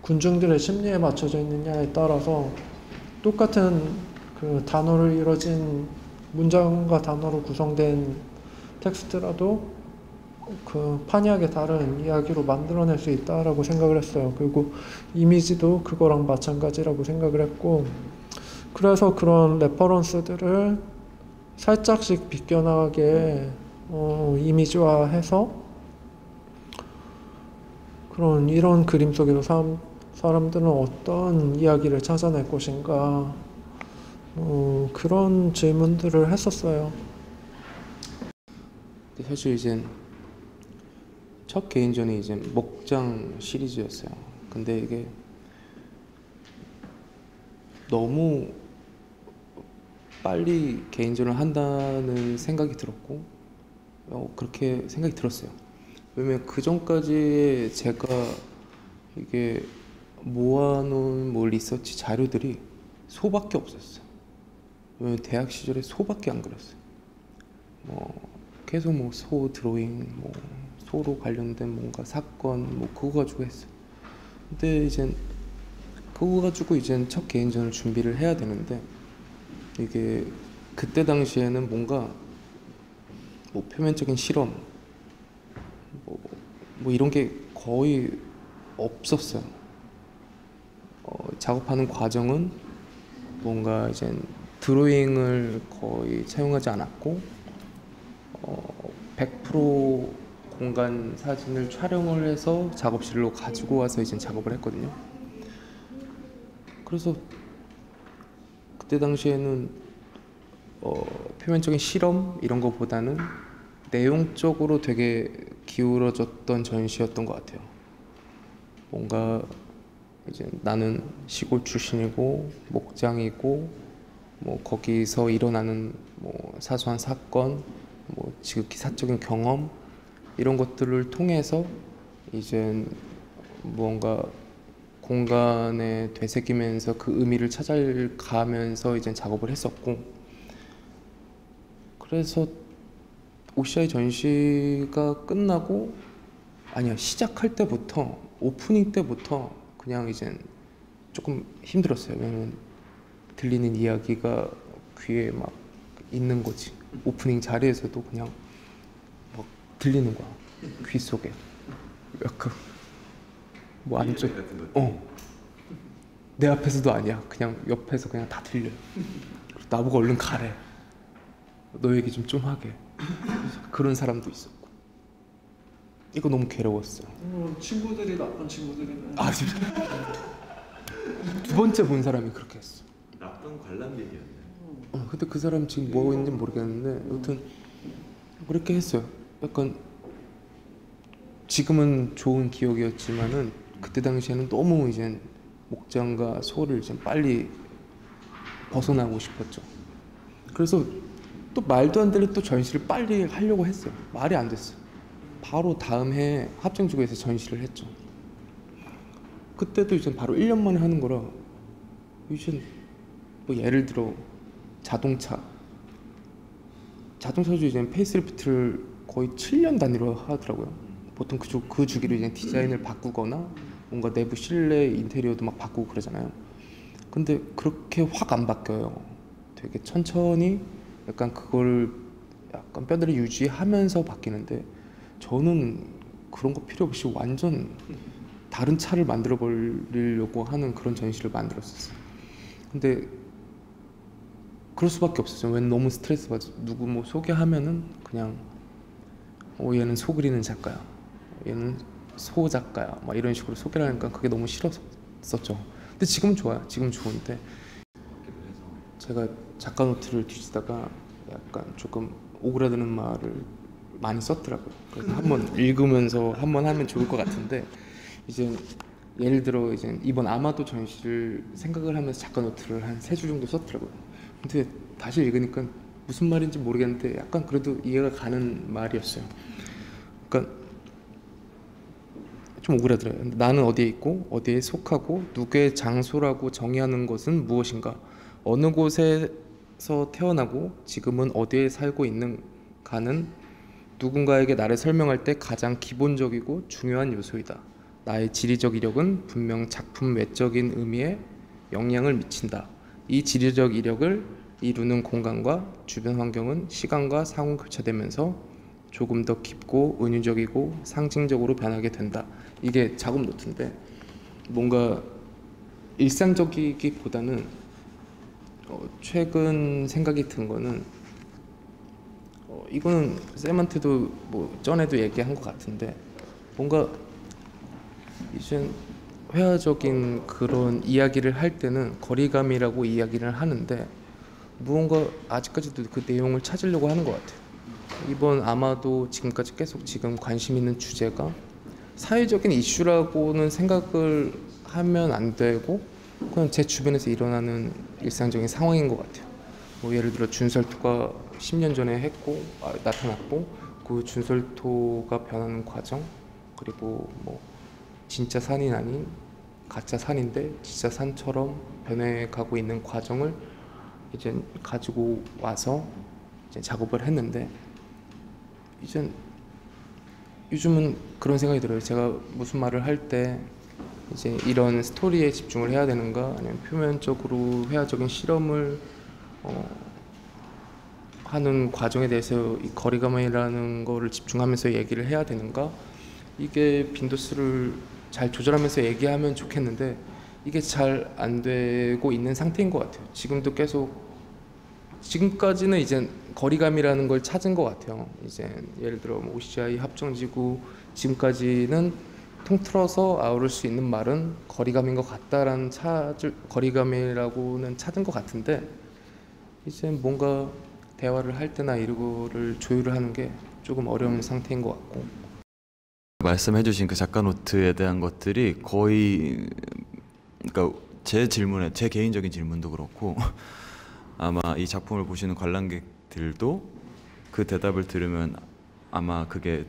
군중들의 심리에 맞춰져 있느냐에 따라서 똑같은 그 단어로 이루어진 문장과 단어로 구성된 텍스트라도 그 판이하게 다른 이야기로 만들어낼 수 있다라고 생각을 했어요. 그리고 이미지도 그거랑 마찬가지라고 생각을 했고, 그래서 그런 레퍼런스들을 살짝씩 비껴나가게 이미지화해서 이런 그림 속에서 사람들은 어떤 이야기를 찾아낼 것인가, 그런 질문들을 했었어요. 근데 사실 이제 첫 개인전이 이제 목장 시리즈였어요. 근데 이게 너무 빨리 개인전을 한다는 생각이 들었고, 그렇게 생각이 들었어요. 왜냐면 그 전까지 제가 이게 모아놓은 뭐 리서치 자료들이 소밖에 없었어요. 왜냐면 대학 시절에 소밖에 안 그렸어요. 계속 소 드로잉, 소로 관련된 뭔가 사건 그거 가지고 했어요. 근데 이제 그거 가지고 이제 첫 개인전을 준비를 해야 되는데, 이게 그때 당시에는 뭔가 표면적인 실험 이런 게 거의 없었어요. 작업하는 과정은 뭔가 이제 드로잉을 거의 차용하지 않았고, 100% 공간 사진을 촬영을 해서 작업실로 가지고 와서 이제 작업을 했거든요. 그래서 그때 당시에는 표면적인 실험 이런 거보다는 내용적으로 되게 기울어졌던 전시였던 것 같아요. 뭔가 이제 나는 시골 출신이고 목장이고 거기서 일어나는 사소한 사건, 지극히 사적인 경험 이런 것들을 통해서 이제 뭔가 공간에 되새기면서 그 의미를 찾아가면서 이제 작업을 했었고, 그래서 OCI 전시가 끝나고 시작할 때부터 오프닝 때부터 그냥 이제 조금 힘들었어요. 왜냐면 들리는 이야기가 귀에 막 있는 거지. 오프닝 자리에서도 그냥 막 들리는 거야, 귀 속에. 약간 안쪽 내 앞에서도 아니야. 그냥 옆에서 그냥 다 들려요. 나보고 얼른 가래. 너 얘기 좀 하게. 그런 사람도 있었고. 이거 너무 괴로웠어요. 친구들이 나쁜 친구들이네. 진짜. 두 번째 본 사람이 그렇게 했어. 나쁜 관람객이었네. 근데 그 사람 지금 뭐 하고 있는지 모르겠는데 아무튼 그렇게 했어요. 약간 지금은 좋은 기억이었지만은 그때 당시에는 너무 이제 목장과 소를 이제 빨리 벗어나고 싶었죠. 그래서 또 말도 안 되는 또 전시를 빨리 하려고 했어요. 말이 안 됐어요. 바로 다음 해 합정지구에서 전시를 했죠. 그때도 이제 바로 1년 만에 하는 거라, 이제 예를 들어 자동차도 이제 페이스리프트를 거의 7년 단위로 하더라고요. 보통 그 주기로 이제 디자인을 바꾸거나 뭔가 내부 실내 인테리어도 막 바꾸고 그러잖아요. 근데 그렇게 확 안 바뀌어요. 되게 천천히 약간 그걸 약간 뼈대를 유지하면서 바뀌는데, 저는 그런 거 필요 없이 완전 다른 차를 만들어 버리려고 하는 그런 전시를 만들었었어요. 근데 그럴 수밖에 없었어요. 왜냐면 너무 스트레스 받아. 누구 소개하면은 그냥 얘는 소 그리는 작가야, 얘는 소 작가야, 막 이런 식으로 소개를 하니까 그게 너무 싫었었죠. 근데 지금은 좋아요. 지금 좋은데, 제가 작가 노트를 뒤지다가 약간 조금 오그라드는 말을 많이 썼더라고요. 그래서 한번 읽으면서 한번 하면 좋을 것 같은데, 이제 예를 들어 이제 이번 아마도 전시를 생각을 하면서 작가 노트를 한 3줄 정도 썼더라고요. 근데 다시 읽으니까 무슨 말인지 모르겠는데 약간 그래도 이해가 가는 말이었어요. 그러니까 좀 오그라들어요. 나는 어디에 있고 어디에 속하고 누구의 장소라고 정의하는 것은 무엇인가? 어느 곳에서 태어나고 지금은 어디에 살고 있는가는 누군가에게 나를 설명할 때 가장 기본적이고 중요한 요소이다. 나의 지리적 이력은 분명 작품 외적인 의미에 영향을 미친다. 이 지리적 이력을 이루는 공간과 주변 환경은 시간과 상호 교차되면서 조금 더 깊고 은유적이고 상징적으로 변하게 된다. 이게 작업 노트인데 뭔가 일상적이기보다는 최근 생각이 든 거는 이거는 쌤한테도 뭐 전에도 얘기한 것 같은데 뭔가 이제 회화적인 그런 이야기를 할 때는 거리감이라고 이야기를 하는데 무언가 아직까지도 그 내용을 찾으려고 하는 것 같아요. 이번 아마도 지금까지 계속 지금 관심 있는 주제가 사회적인 이슈라고는 생각을 하면 안 되고 그냥 제 주변에서 일어나는 일상적인 상황인 것 같아요. 뭐 예를 들어 준설토가 10년 전에 나타났고 그 준설토가 변하는 과정, 그리고 뭐 진짜 산이 아닌 가짜 산인데 진짜 산처럼 변해가고 있는 과정을 이제 가지고 와서 이제 작업을 했는데 이제 요즘은 그런 생각이 들어요. 제가 무슨 말을 할 때 이제 이런 스토리에 집중을 해야 되는가, 아니면 표면적으로 회화적인 실험을 하는 과정에 대해서 이 거리감이라는 거를 집중하면서 얘기를 해야 되는가, 이게 빈도수를 잘 조절하면서 얘기하면 좋겠는데 이게 잘 안 되고 있는 상태인 것 같아요. 지금까지는 이제 거리감이라는 걸 찾은 것 같아요. 이제 예를 들어 뭐 OCI 합정지구 지금까지는 통틀어서 아우를 수 있는 말은 거리감인 것 같다라는 거리감이라고는 찾은 것 같은데 이제 뭔가 대화를 할 때나 이거를 조율을 하는 게 조금 어려운 상태인 것 같고. 말씀해주신 그 작가 노트에 대한 것들이 거의 그러니까 제 개인적인 질문도 그렇고 아마 이 작품을 보시는 관람객들도 그 대답을 들으면 아마 그게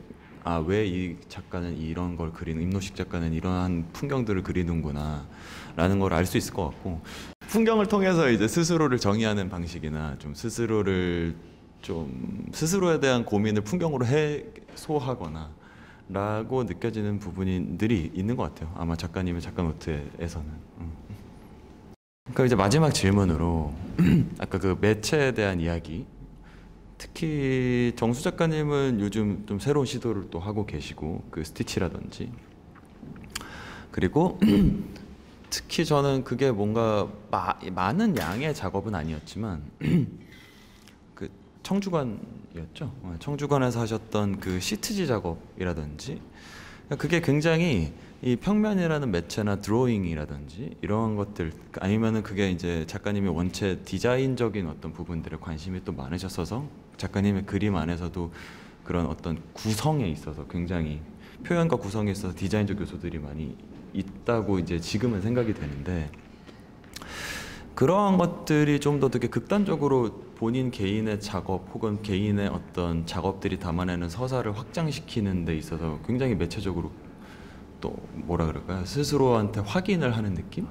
왜 이 작가는 이런 걸 그리는, 임노식 작가는 이러한 풍경들을 그리는구나 라는 걸 알 수 있을 것 같고, 풍경을 통해서 이제 스스로를 정의하는 방식이나 좀 스스로에 대한 고민을 풍경으로 해소하거나 라고 느껴지는 부분들이 있는 것 같아요. 아마 작가님의 작가 노트에서는. 그러니까 이제 마지막 질문으로 아까 그 매체에 대한 이야기, 특히 정수 작가님은 요즘 좀 새로운 시도를 또 하고 계시고 그 스티치라든지, 그리고 특히 저는 그게 뭔가 많은 양의 작업은 아니었지만 그 청주관이었죠. 청주관에서 하셨던 그 시트지 작업이라든지, 그게 굉장히 이 평면이라는 매체나 드로잉이라든지 이런 것들, 아니면은 그게 이제 작가님이 원체 디자인적인 어떤 부분들에 관심이 또 많으셨어서 작가님의 그림 안에서도 그런 어떤 구성에 있어서 굉장히 표현과 구성에 있어서 디자인적 요소들이 많이 있다고 이제 지금은 생각이 되는데, 그러한 것들이 좀 더 되게 극단적으로 본인 개인의 작업 혹은 개인의 어떤 작업들이 담아내는 서사를 확장시키는 데 있어서 굉장히 매체적으로 또 뭐라 그럴까요? 스스로한테 확인을 하는 느낌?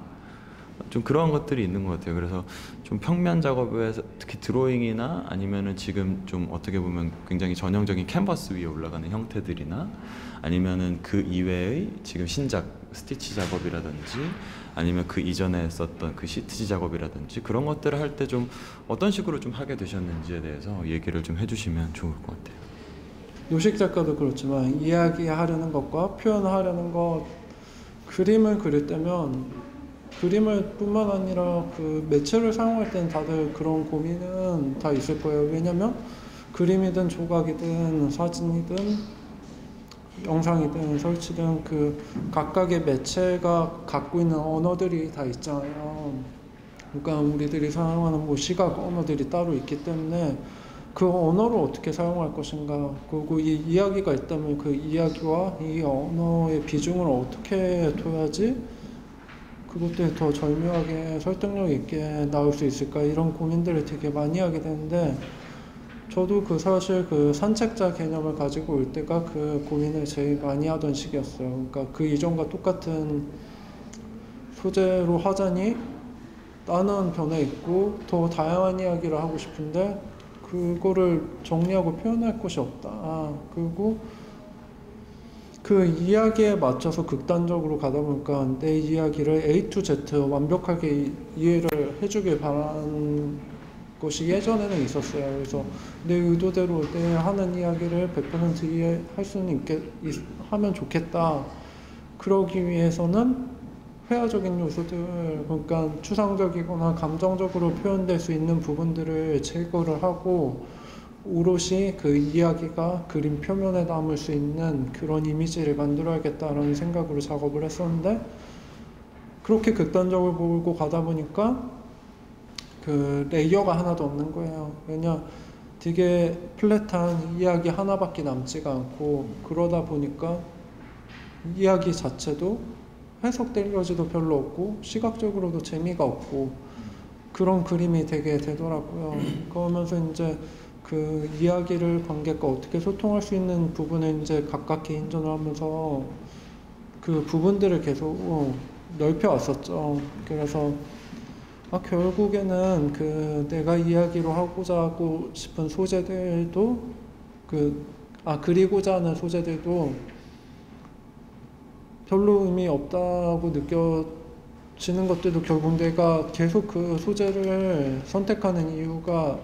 좀 그런 것들이 있는 것 같아요. 그래서 좀 평면 작업에서 특히 드로잉이나 아니면은 지금 좀 어떻게 보면 굉장히 전형적인 캔버스 위에 올라가는 형태들이나 아니면은 그 이외의 지금 신작 스티치 작업이라든지 아니면 그 이전에 썼던 그 시트지 작업이라든지 그런 것들을 할 때 좀 어떤 식으로 좀 하게 되셨는지에 대해서 얘기를 좀 해주시면 좋을 것 같아요. 노식 작가도 그렇지만 이야기하려는 것과 표현하려는 것, 그림을 그릴 때면 그림을 뿐만 아니라 그 매체를 사용할 때는 다들 그런 고민은 다 있을 거예요. 왜냐면 그림이든 조각이든 사진이든 영상이든 설치든 그 각각의 매체가 갖고 있는 언어들이 다 있잖아요. 그러니까 우리들이 사용하는 뭐 시각 언어들이 따로 있기 때문에 그 언어를 어떻게 사용할 것인가, 그리고 이 이야기가 있다면 그 이야기와 이 언어의 비중을 어떻게 둬야지 그것들이 더 절묘하게 설득력 있게 나올 수 있을까, 이런 고민들을 되게 많이 하게 되는데, 저도 사실 그 산책자 개념을 가지고 올 때가 그 고민을 제일 많이 하던 시기였어요. 그러니까 그 이전과 똑같은 소재로 하자니 나는 변해 있고 더 다양한 이야기를 하고 싶은데 그거를 정리하고 표현할 곳이 없다. 그리고 그 이야기에 맞춰서 극단적으로 가다 보니까 내 이야기를 A to Z 완벽하게 이해를 해주길 바라는 것이 예전에는 있었어요. 그래서 내 의도대로 내 하는 이야기를 100% 이해할 수는 하면 좋겠다. 그러기 위해서는 회화적인 요소들, 그러니까 추상적이거나 감정적으로 표현될 수 있는 부분들을 제거를 하고 오롯이 그 이야기가 그림 표면에 남을 수 있는 그런 이미지를 만들어야겠다라는 생각으로 작업을 했었는데, 그렇게 극단적으로 보고 가다 보니까 그 레이어가 하나도 없는 거예요. 왜냐, 되게 플랫한 이야기 하나밖에 남지가 않고, 그러다 보니까 이야기 자체도 해석될 여지도 별로 없고 시각적으로도 재미가 없고 그런 그림이 되게 되더라고요. 그러면서 이제 그 이야기를 관객과 어떻게 소통할 수 있는 부분에 이제 각각 개인전을 하면서 그 부분들을 계속 넓혀 왔었죠. 그래서 결국에는 그 내가 이야기로 하고자 하고 싶은 소재들도 그리고자 하는 소재들도 별로 의미 없다고 느껴지는 것들도 결국 내가 계속 그 소재를 선택하는 이유가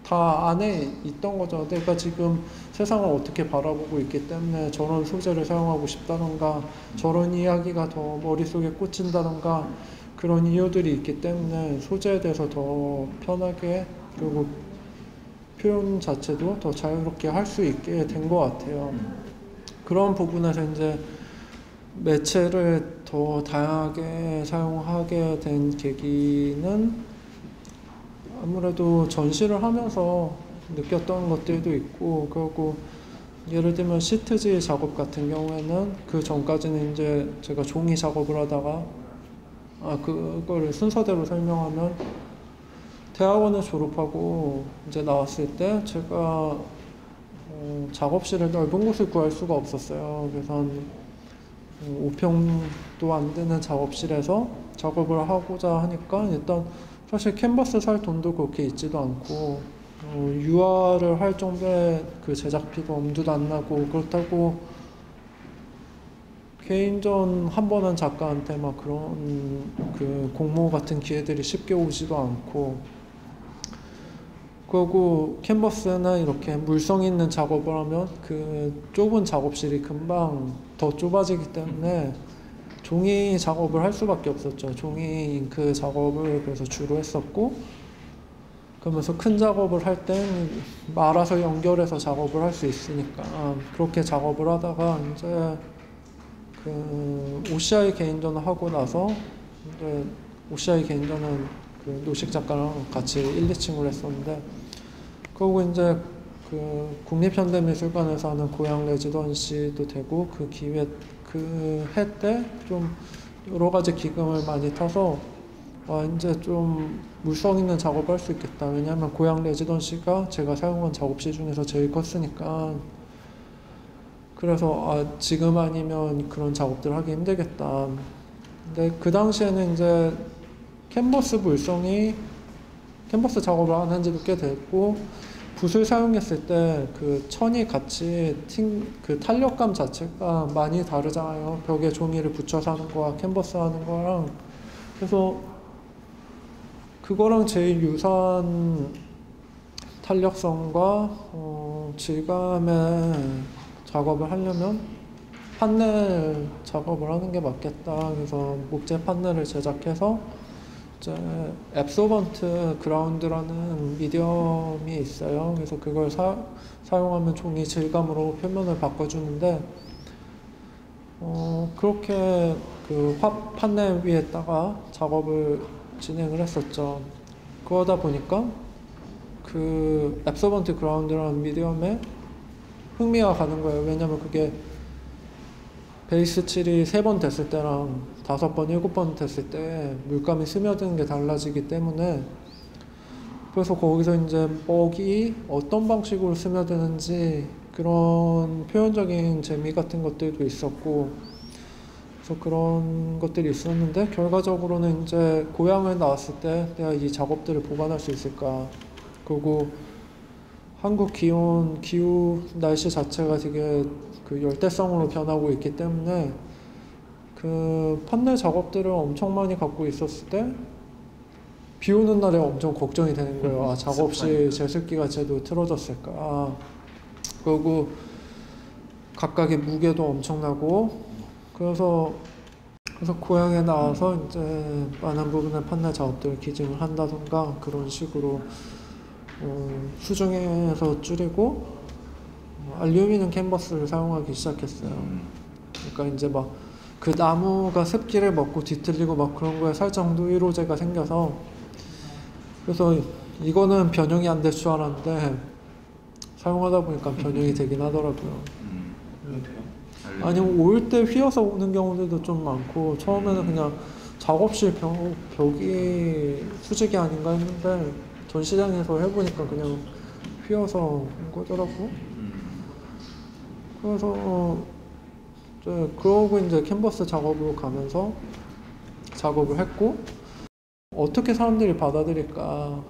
다 안에 있던 거죠. 내가 지금 세상을 어떻게 바라보고 있기 때문에 저런 소재를 사용하고 싶다던가 저런 이야기가 더 머릿속에 꽂힌다던가 그런 이유들이 있기 때문에 소재에 대해서 더 편하게, 그리고 표현 자체도 더 자유롭게 할 수 있게 된 것 같아요. 그런 부분에서 이제 매체를 더 다양하게 사용하게 된 계기는 아무래도 전시를 하면서 느꼈던 것들도 있고, 그리고 예를 들면 시트지 작업 같은 경우에는 그 전까지는 이제 제가 종이 작업을 하다가 그걸 순서대로 설명하면, 대학원을 졸업하고 이제 나왔을 때 제가 작업실을 넓은 곳을 구할 수가 없었어요. 그래서 한 5평도 안 되는 작업실에서 작업을 하고자 하니까 일단 사실 캔버스 살 돈도 그렇게 있지도 않고 유화를 할 정도의 그 제작비도 엄두도 안 나고, 그렇다고 개인전 한 번 한 작가한테 막 그런 그 공모 같은 기회들이 쉽게 오지도 않고, 그리고 캔버스나 이렇게 물성 있는 작업을 하면 그 좁은 작업실이 금방 더 좁아지기 때문에 종이 작업을 할 수밖에 없었죠. 종이 잉크 작업을 그래서 주로 했었고, 그러면서 큰 작업을 할 땐 말아서 연결해서 작업을 할 수 있으니까 그렇게 작업을 하다가 이제 그 OCI 개인전을 하고 나서, 이제 OCI 개인전은 그 노식 작가랑 같이 1, 2층을 했었는데, 그리고 이제 그 국립현대미술관에서 하는 고향 레지던시도 되고, 그 기획 그 해 때 좀 여러 가지 기금을 많이 타서 이제 좀 물성 있는 작업을 할 수 있겠다. 왜냐하면 고향 레지던시가 제가 사용한 작업실 중에서 제일 컸으니까. 그래서 지금 아니면 그런 작업들 하기 힘들겠다. 근데 그 당시에는 이제 캔버스 작업을 안 한 지도 꽤 됐고, 붓을 사용했을 때 그 천이 같이 그 탄력감 자체가 많이 다르잖아요. 벽에 종이를 붙여서 하는 거와 캔버스 하는 거랑. 그래서 그거랑 제일 유사한 탄력성과 질감의 작업을 하려면 판넬 작업을 하는 게 맞겠다. 그래서 목재 판넬을 제작해서 이제 앱소번트 그라운드라는 미디엄이 있어요. 그래서 그걸 사용하면 종이 질감으로 표면을 바꿔주는데, 그렇게 그 판넬 위에다가 작업을 진행을 했었죠. 그러다 보니까 그 앱소번트 그라운드라는 미디엄에 흥미가 가는 거예요. 왜냐면 그게 베이스 칠이 3번 됐을 때랑 5번, 7번 됐을 때 물감이 스며드는 게 달라지기 때문에, 그래서 거기서 이제 먹이 어떤 방식으로 스며드는지 그런 표현적인 재미 같은 것들도 있었고, 그래서 그런 것들이 있었는데, 결과적으로는 이제 고향을 나왔을 때 내가 이 작업들을 보관할 수 있을까, 그리고 한국 기후 날씨 자체가 되게 그 열대성으로 변하고 있기 때문에 그 판넬 작업들을 엄청 많이 갖고 있었을 때 비 오는 날에 엄청 걱정이 되는 거예요. 아, 작업 시 제습기가 제대로 틀어졌을까. 그리고 각각의 무게도 엄청나고 그래서 고향에 나와서 이제 많은 부분의 판넬 작업들을 기증을 한다던가 그런 식으로 수중에서 줄이고 알루미늄 캔버스를 사용하기 시작했어요. 그러니까 이제 막 그 나무가 습기를 먹고 뒤틀리고 막 그런 거에 살짝 노이로제가 생겨서 그래서 이거는 변형이 안 될 줄 알았는데 사용하다 보니까 변형이 되긴 하더라고요. 아니면 올 때 휘어서 오는 경우들도 좀 많고 처음에는 그냥 작업실 벽이 수직이 아닌가 했는데 전시장에서 해보니까 그냥 휘어서 온 거더라고. 그래서 그러고 이제 캔버스 작업으로 가면서 작업을 했고 어떻게 사람들이 받아들일까.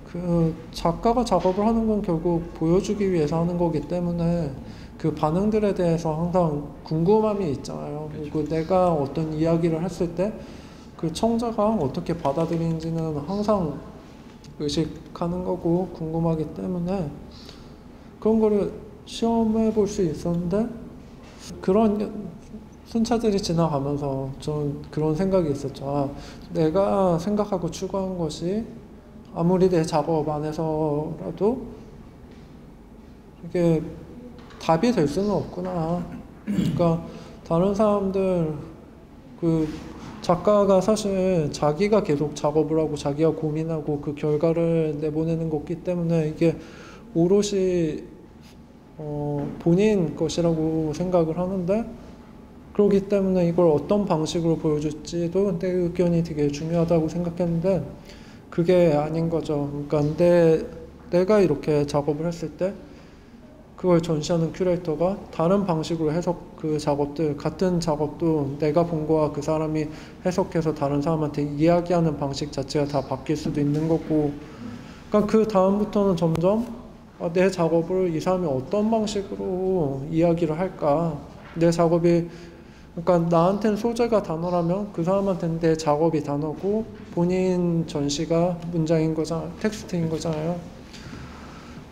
그 작가가 작업을 하는 건 결국 보여주기 위해서 하는 거기 때문에 그 반응들에 대해서 항상 궁금함이 있잖아요. 그리고 내가 어떤 이야기를 했을 때 그 청자가 어떻게 받아들이는지는 항상 의식하는 거고 궁금하기 때문에 그런 거를 시험해 볼 수 있었는데 그런 순차들이 지나가면서 좀 그런 생각이 있었죠. 아, 내가 생각하고 추구한 것이 아무리 내 작업 안에서라도 이게 답이 될 수는 없구나. 그러니까 다른 사람들 그 작가가 사실 자기가 계속 작업을 하고 자기가 고민하고 그 결과를 내보내는 거기 때문에 이게 오롯이 본인 것이라고 생각을 하는데 그렇기 때문에 이걸 어떤 방식으로 보여줄지도 내 의견이 되게 중요하다고 생각했는데 그게 아닌 거죠. 그러니까 내가 이렇게 작업을 했을 때 그걸 전시하는 큐레이터가 다른 방식으로 그 작업들 같은 작업도 내가 본 거와 그 사람이 해석해서 다른 사람한테 이야기하는 방식 자체가 다 바뀔 수도 있는 거고 그러니까 그 다음부터는 점점 내 작업을 이 사람이 어떤 방식으로 이야기를 할까. 내 작업이 그러니까 나한테는 소재가 단어라면 그 사람한테는 내 작업이 단어고 본인 전시가 문장인 거잖아요. 텍스트인 거잖아요.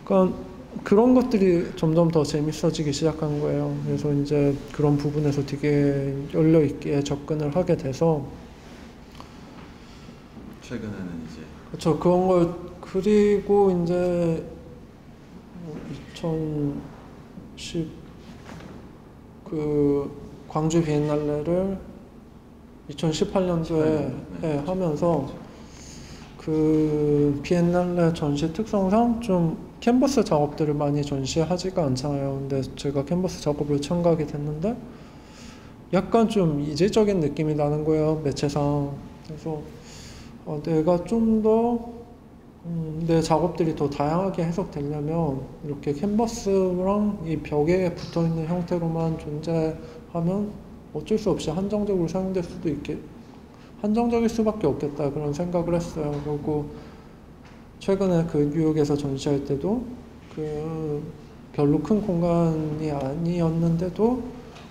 그러니까 그런 것들이 점점 더 재밌어지기 시작한 거예요. 그래서 이제 그런 부분에서 되게 열려있게 접근을 하게 돼서 최근에는 이제 그렇죠. 그런 걸 그리고 이제 2010 그 광주 비엔날레를 2018년도에 하면서 그 비엔날레 전시 특성상 좀 캔버스 작업들을 많이 전시하지가 않잖아요. 근데 제가 캔버스 작업을 참가하게 됐는데 약간 좀 이질적인 느낌이 나는 거예요, 매체상. 그래서 내가 좀 더 내 작업들이 더 다양하게 해석되려면 이렇게 캔버스랑 이 벽에 붙어있는 형태로만 존재하면 어쩔 수 없이 한정적으로 사용될 수도 한정적일 수밖에 없겠다 그런 생각을 했어요. 그리고 최근에 그 뉴욕에서 전시할 때도 그 별로 큰 공간이 아니었는데도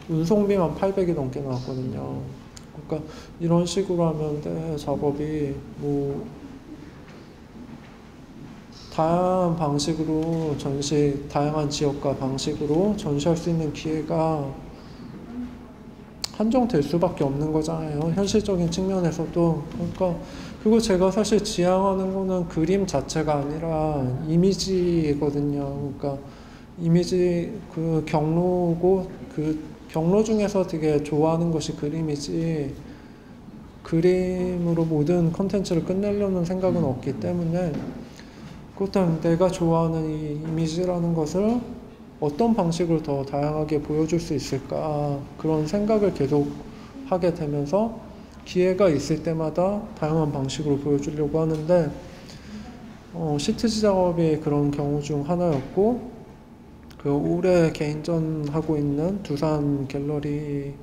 운송비만 800이 넘게 나왔거든요. 그러니까 이런 식으로 하면 내 작업이 뭐 다양한 방식으로 다양한 지역과 방식으로 전시할 수 있는 기회가 한정될 수밖에 없는 거잖아요. 현실적인 측면에서도. 그러니까 그리고 제가 사실 지향하는 거는 그림 자체가 아니라 이미지거든요. 그러니까 이미지 그 경로고 그 경로 중에서 되게 좋아하는 것이 그림이지 그림으로 모든 컨텐츠를 끝내려는 생각은 없기 때문에 그렇다면 내가 좋아하는 이 이미지라는 것을 어떤 방식으로 더 다양하게 보여줄 수 있을까 그런 생각을 계속 하게 되면서 기회가 있을 때마다 다양한 방식으로 보여주려고 하는데 시트지 작업이 그런 경우 중 하나였고 그 올해 개인전 하고 있는 두산 갤러리에서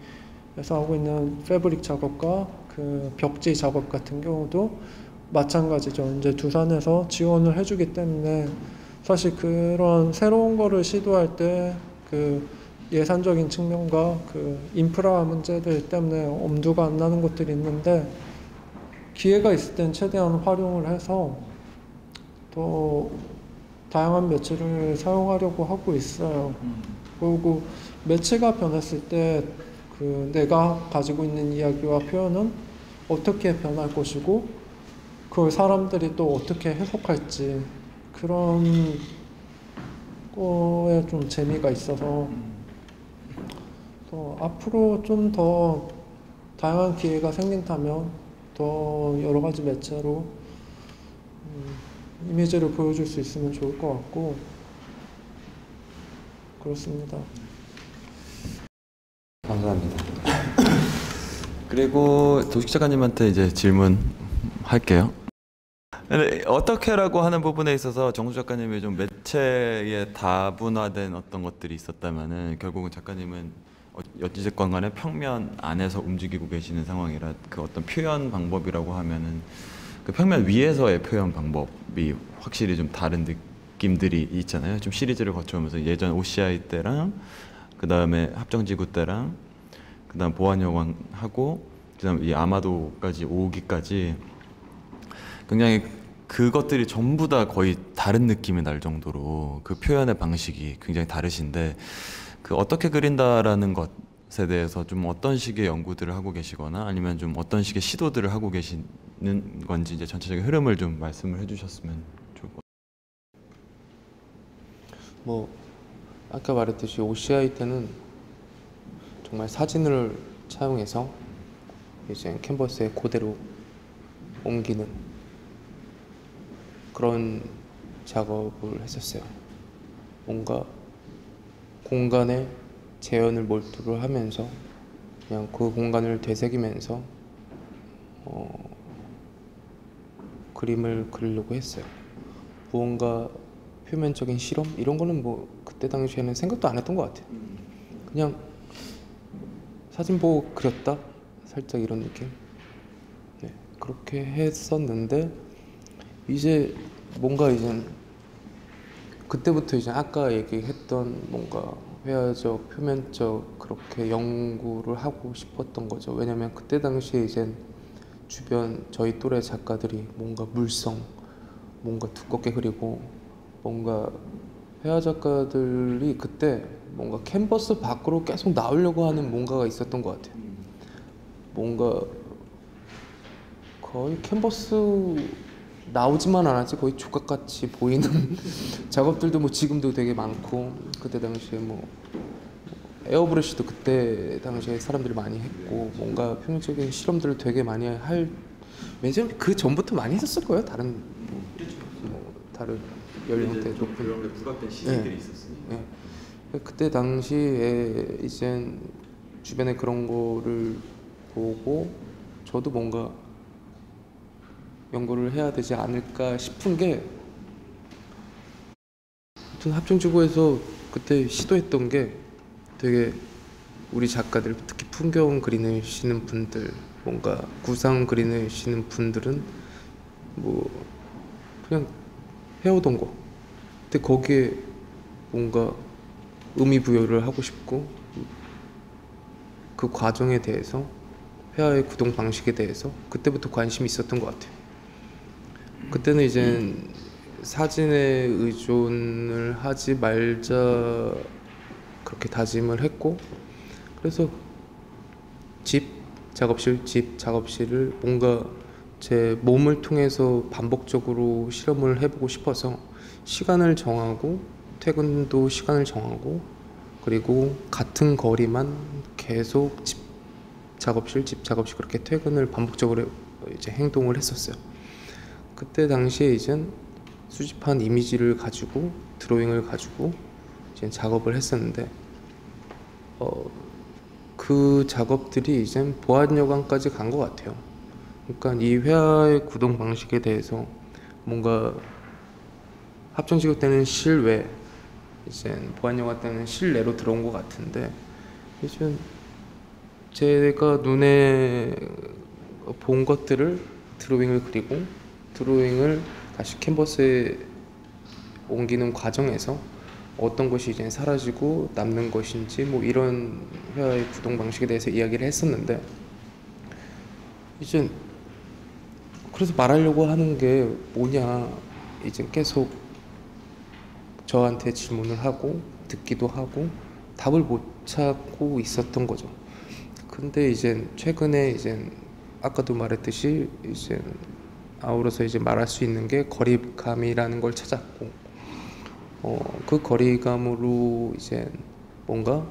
하고 있는 패브릭 작업과 그 벽지 작업 같은 경우도 마찬가지죠. 이제 두산에서 지원을 해주기 때문에 사실 그런 새로운 거를 시도할 때 그 예산적인 측면과 그 인프라 문제들 때문에 엄두가 안 나는 것들이 있는데, 기회가 있을 땐 최대한 활용을 해서 더 다양한 매체를 사용하려고 하고 있어요. 그리고 매체가 변했을 때 그 내가 가지고 있는 이야기와 표현은 어떻게 변할 것이고, 그걸 사람들이 또 어떻게 해석할지, 그런 거에 좀 재미가 있어서 또 앞으로 좀 더 다양한 기회가 생긴다면 더 여러 가지 매체로 이미지를 보여줄 수 있으면 좋을 것 같고, 그렇습니다. 감사합니다. 그리고 도식 작가님한테 이제 질문할게요. 어떻게라고 하는 부분에 있어서 정수 작가님이 좀 매체에 다분화된 어떤 것들이 있었다면은 결국은 작가님은 어찌됐건 간에 평면 안에서 움직이고 계시는 상황이라 그 어떤 표현 방법이라고 하면은 그 평면 위에서의 표현 방법이 확실히 좀 다른 느낌들이 있잖아요. 좀 시리즈를 거쳐오면서 예전 OCI 때랑 그 다음에 합정지구 때랑 그 다음 보안여관하고 그 다음 이 아마도까지 오기까지 굉장히 그것들이 전부 다 거의 다른 느낌이 날 정도로 그 표현의 방식이 굉장히 다르신데, 그 어떻게 그린다라는 것에 대해서 좀 어떤 식의 연구들을 하고 계시거나 아니면 좀 어떤 식의 시도들을 하고 계시는 건지 이제 전체적인 흐름을 좀 말씀을 해주셨으면 좋을 것 같아요. 뭐 아까 말했듯이 OCI 때는 정말 사진을 차용해서 이제 캔버스에 그대로 옮기는 그런 작업을 했었어요. 뭔가 공간에 재현을 몰두를 하면서 그냥 그 공간을 되새기면서 그림을 그리려고 했어요. 무언가 표면적인 실험 이런 거는 뭐 그때 당시에는 생각도 안 했던 것 같아요. 그냥 사진 보고 그렸다 살짝 이런 느낌. 네, 그렇게 했었는데 이제 뭔가 이제 그때부터 이제 아까 얘기했던 뭔가 회화적 표면적 그렇게 연구를 하고 싶었던 거죠. 왜냐면 그때 당시에 이제 주변 저희 또래 작가들이 뭔가 물성 뭔가 두껍게 그리고 뭔가 회화 작가들이 그때 뭔가 캔버스 밖으로 계속 나오려고 하는 뭔가가 있었던 것 같아요. 뭔가 거의 캔버스 나오지만 않았지 거의 조각같이 보이는 작업들도 뭐 지금도 되게 많고, 그때 당시에 뭐 에어브러쉬도 그때 당시에 사람들이 많이 했고 뭔가 표면적인 실험들을 되게 많이 할, 왜냐면 그 전부터 많이 했었을 거예요. 다른 뭐 다른 연령대 높은 그런 게 부각된 시기들이 있었으니까. 네. 그때 당시에 이제 주변에 그런 거를 보고 저도 뭔가 연구를 해야 되지 않을까 싶은 게, 아무튼 합정지구에서 그때 시도했던 게 되게 우리 작가들 특히 풍경 그리시는 분들 뭔가 구상 그리시는 분들은 뭐 그냥 해오던 거, 근데 거기에 뭔가 의미 부여를 하고 싶고 그 과정에 대해서 회화의 구동 방식에 대해서 그때부터 관심이 있었던 것 같아요. 그때는 이제 사진에 의존을 하지 말자 그렇게 다짐을 했고, 그래서 집 작업실을 뭔가 제 몸을 통해서 반복적으로 실험을 해보고 싶어서 시간을 정하고 퇴근도 시간을 정하고 그리고 같은 거리만 계속 집 작업실 그렇게 퇴근을 반복적으로 이제 행동을 했었어요. 그때 당시에 이제 수집한 이미지를 가지고 드로잉을 가지고 이제 작업을 했었는데 그 작업들이 이제 보안여관까지 간 것 같아요. 그러니까 이 회화의 구동 방식에 대해서 뭔가 합정지구 때는 실외, 이제 보안여관 때는 실내로 들어온 것 같은데, 이제 제가 눈에 본 것들을 드로잉을 그리고 드로잉을 다시 캔버스에 옮기는 과정에서 어떤 것이 이제 사라지고 남는 것인지 뭐 이런 회화의 구동 방식에 대해서 이야기를 했었는데, 이제 그래서 말하려고 하는 게 뭐냐, 이제 계속 저한테 질문을 하고 듣기도 하고 답을 못 찾고 있었던 거죠. 근데 이제 최근에 이제 아까도 말했듯이 이제 아우러서 이제 말할 수 있는 게 거리감이라는 걸 찾았고, 그 거리감으로 이제 뭔가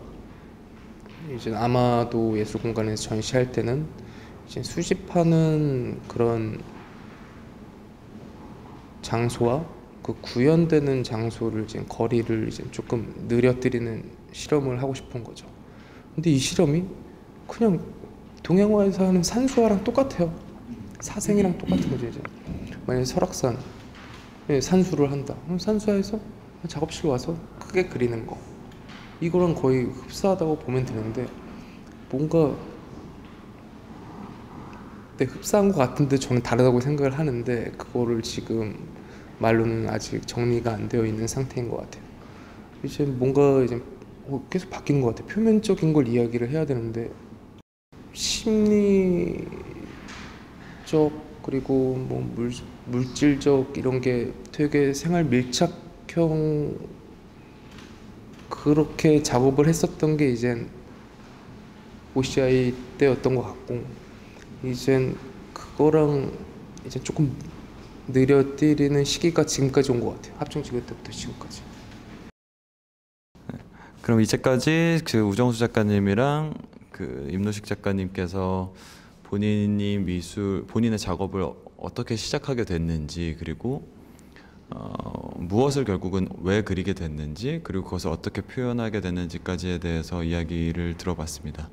이제 아마도 예술 공간에서 전시할 때는 이제 수집하는 그런 장소와 그 구현되는 장소를 이제 거리를 이제 조금 느려뜨리는 실험을 하고 싶은 거죠. 근데 이 실험이 그냥 동양화에서 하는 산수화랑 똑같아요. 사생이랑 똑같은 거죠. 이제 만약에 설악산 산수를 한다. 그럼 산수화에서 작업실 와서 크게 그리는 거, 이거랑 거의 흡사하다고 보면 되는데, 뭔가 흡사한 것 같은데 저는 다르다고 생각을 하는데, 그거를 지금 말로는 아직 정리가 안 되어 있는 상태인 것 같아요. 이제 뭔가 이제 계속 바뀌는 것 같아요. 표면적인 걸 이야기를 해야 되는데 심리적 그리고 뭐 물질적 이런 게 되게 생활 밀착형 그렇게 작업을 했었던 게 이젠 OCI 때였던 것 같고, 이젠 그거랑 이제 조금 느려뜨리는 시기가 지금까지 온 것 같아요. 합정지구 때부터 지금까지. 그럼 이제까지 그 우정수 작가님이랑 그 임노식 작가님께서 본인의 작업을 어떻게 시작하게 됐는지, 그리고 무엇을 결국은 왜 그리게 됐는지, 그리고 그것을 어떻게 표현하게 됐는지까지에 대해서 이야기를 들어봤습니다.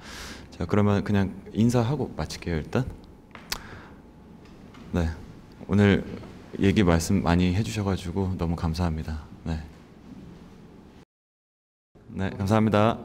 자, 그러면 그냥 인사하고 마칠게요, 일단. 네, 오늘 얘기 말씀 많이 해주셔가지고 너무 감사합니다. 네, 감사합니다.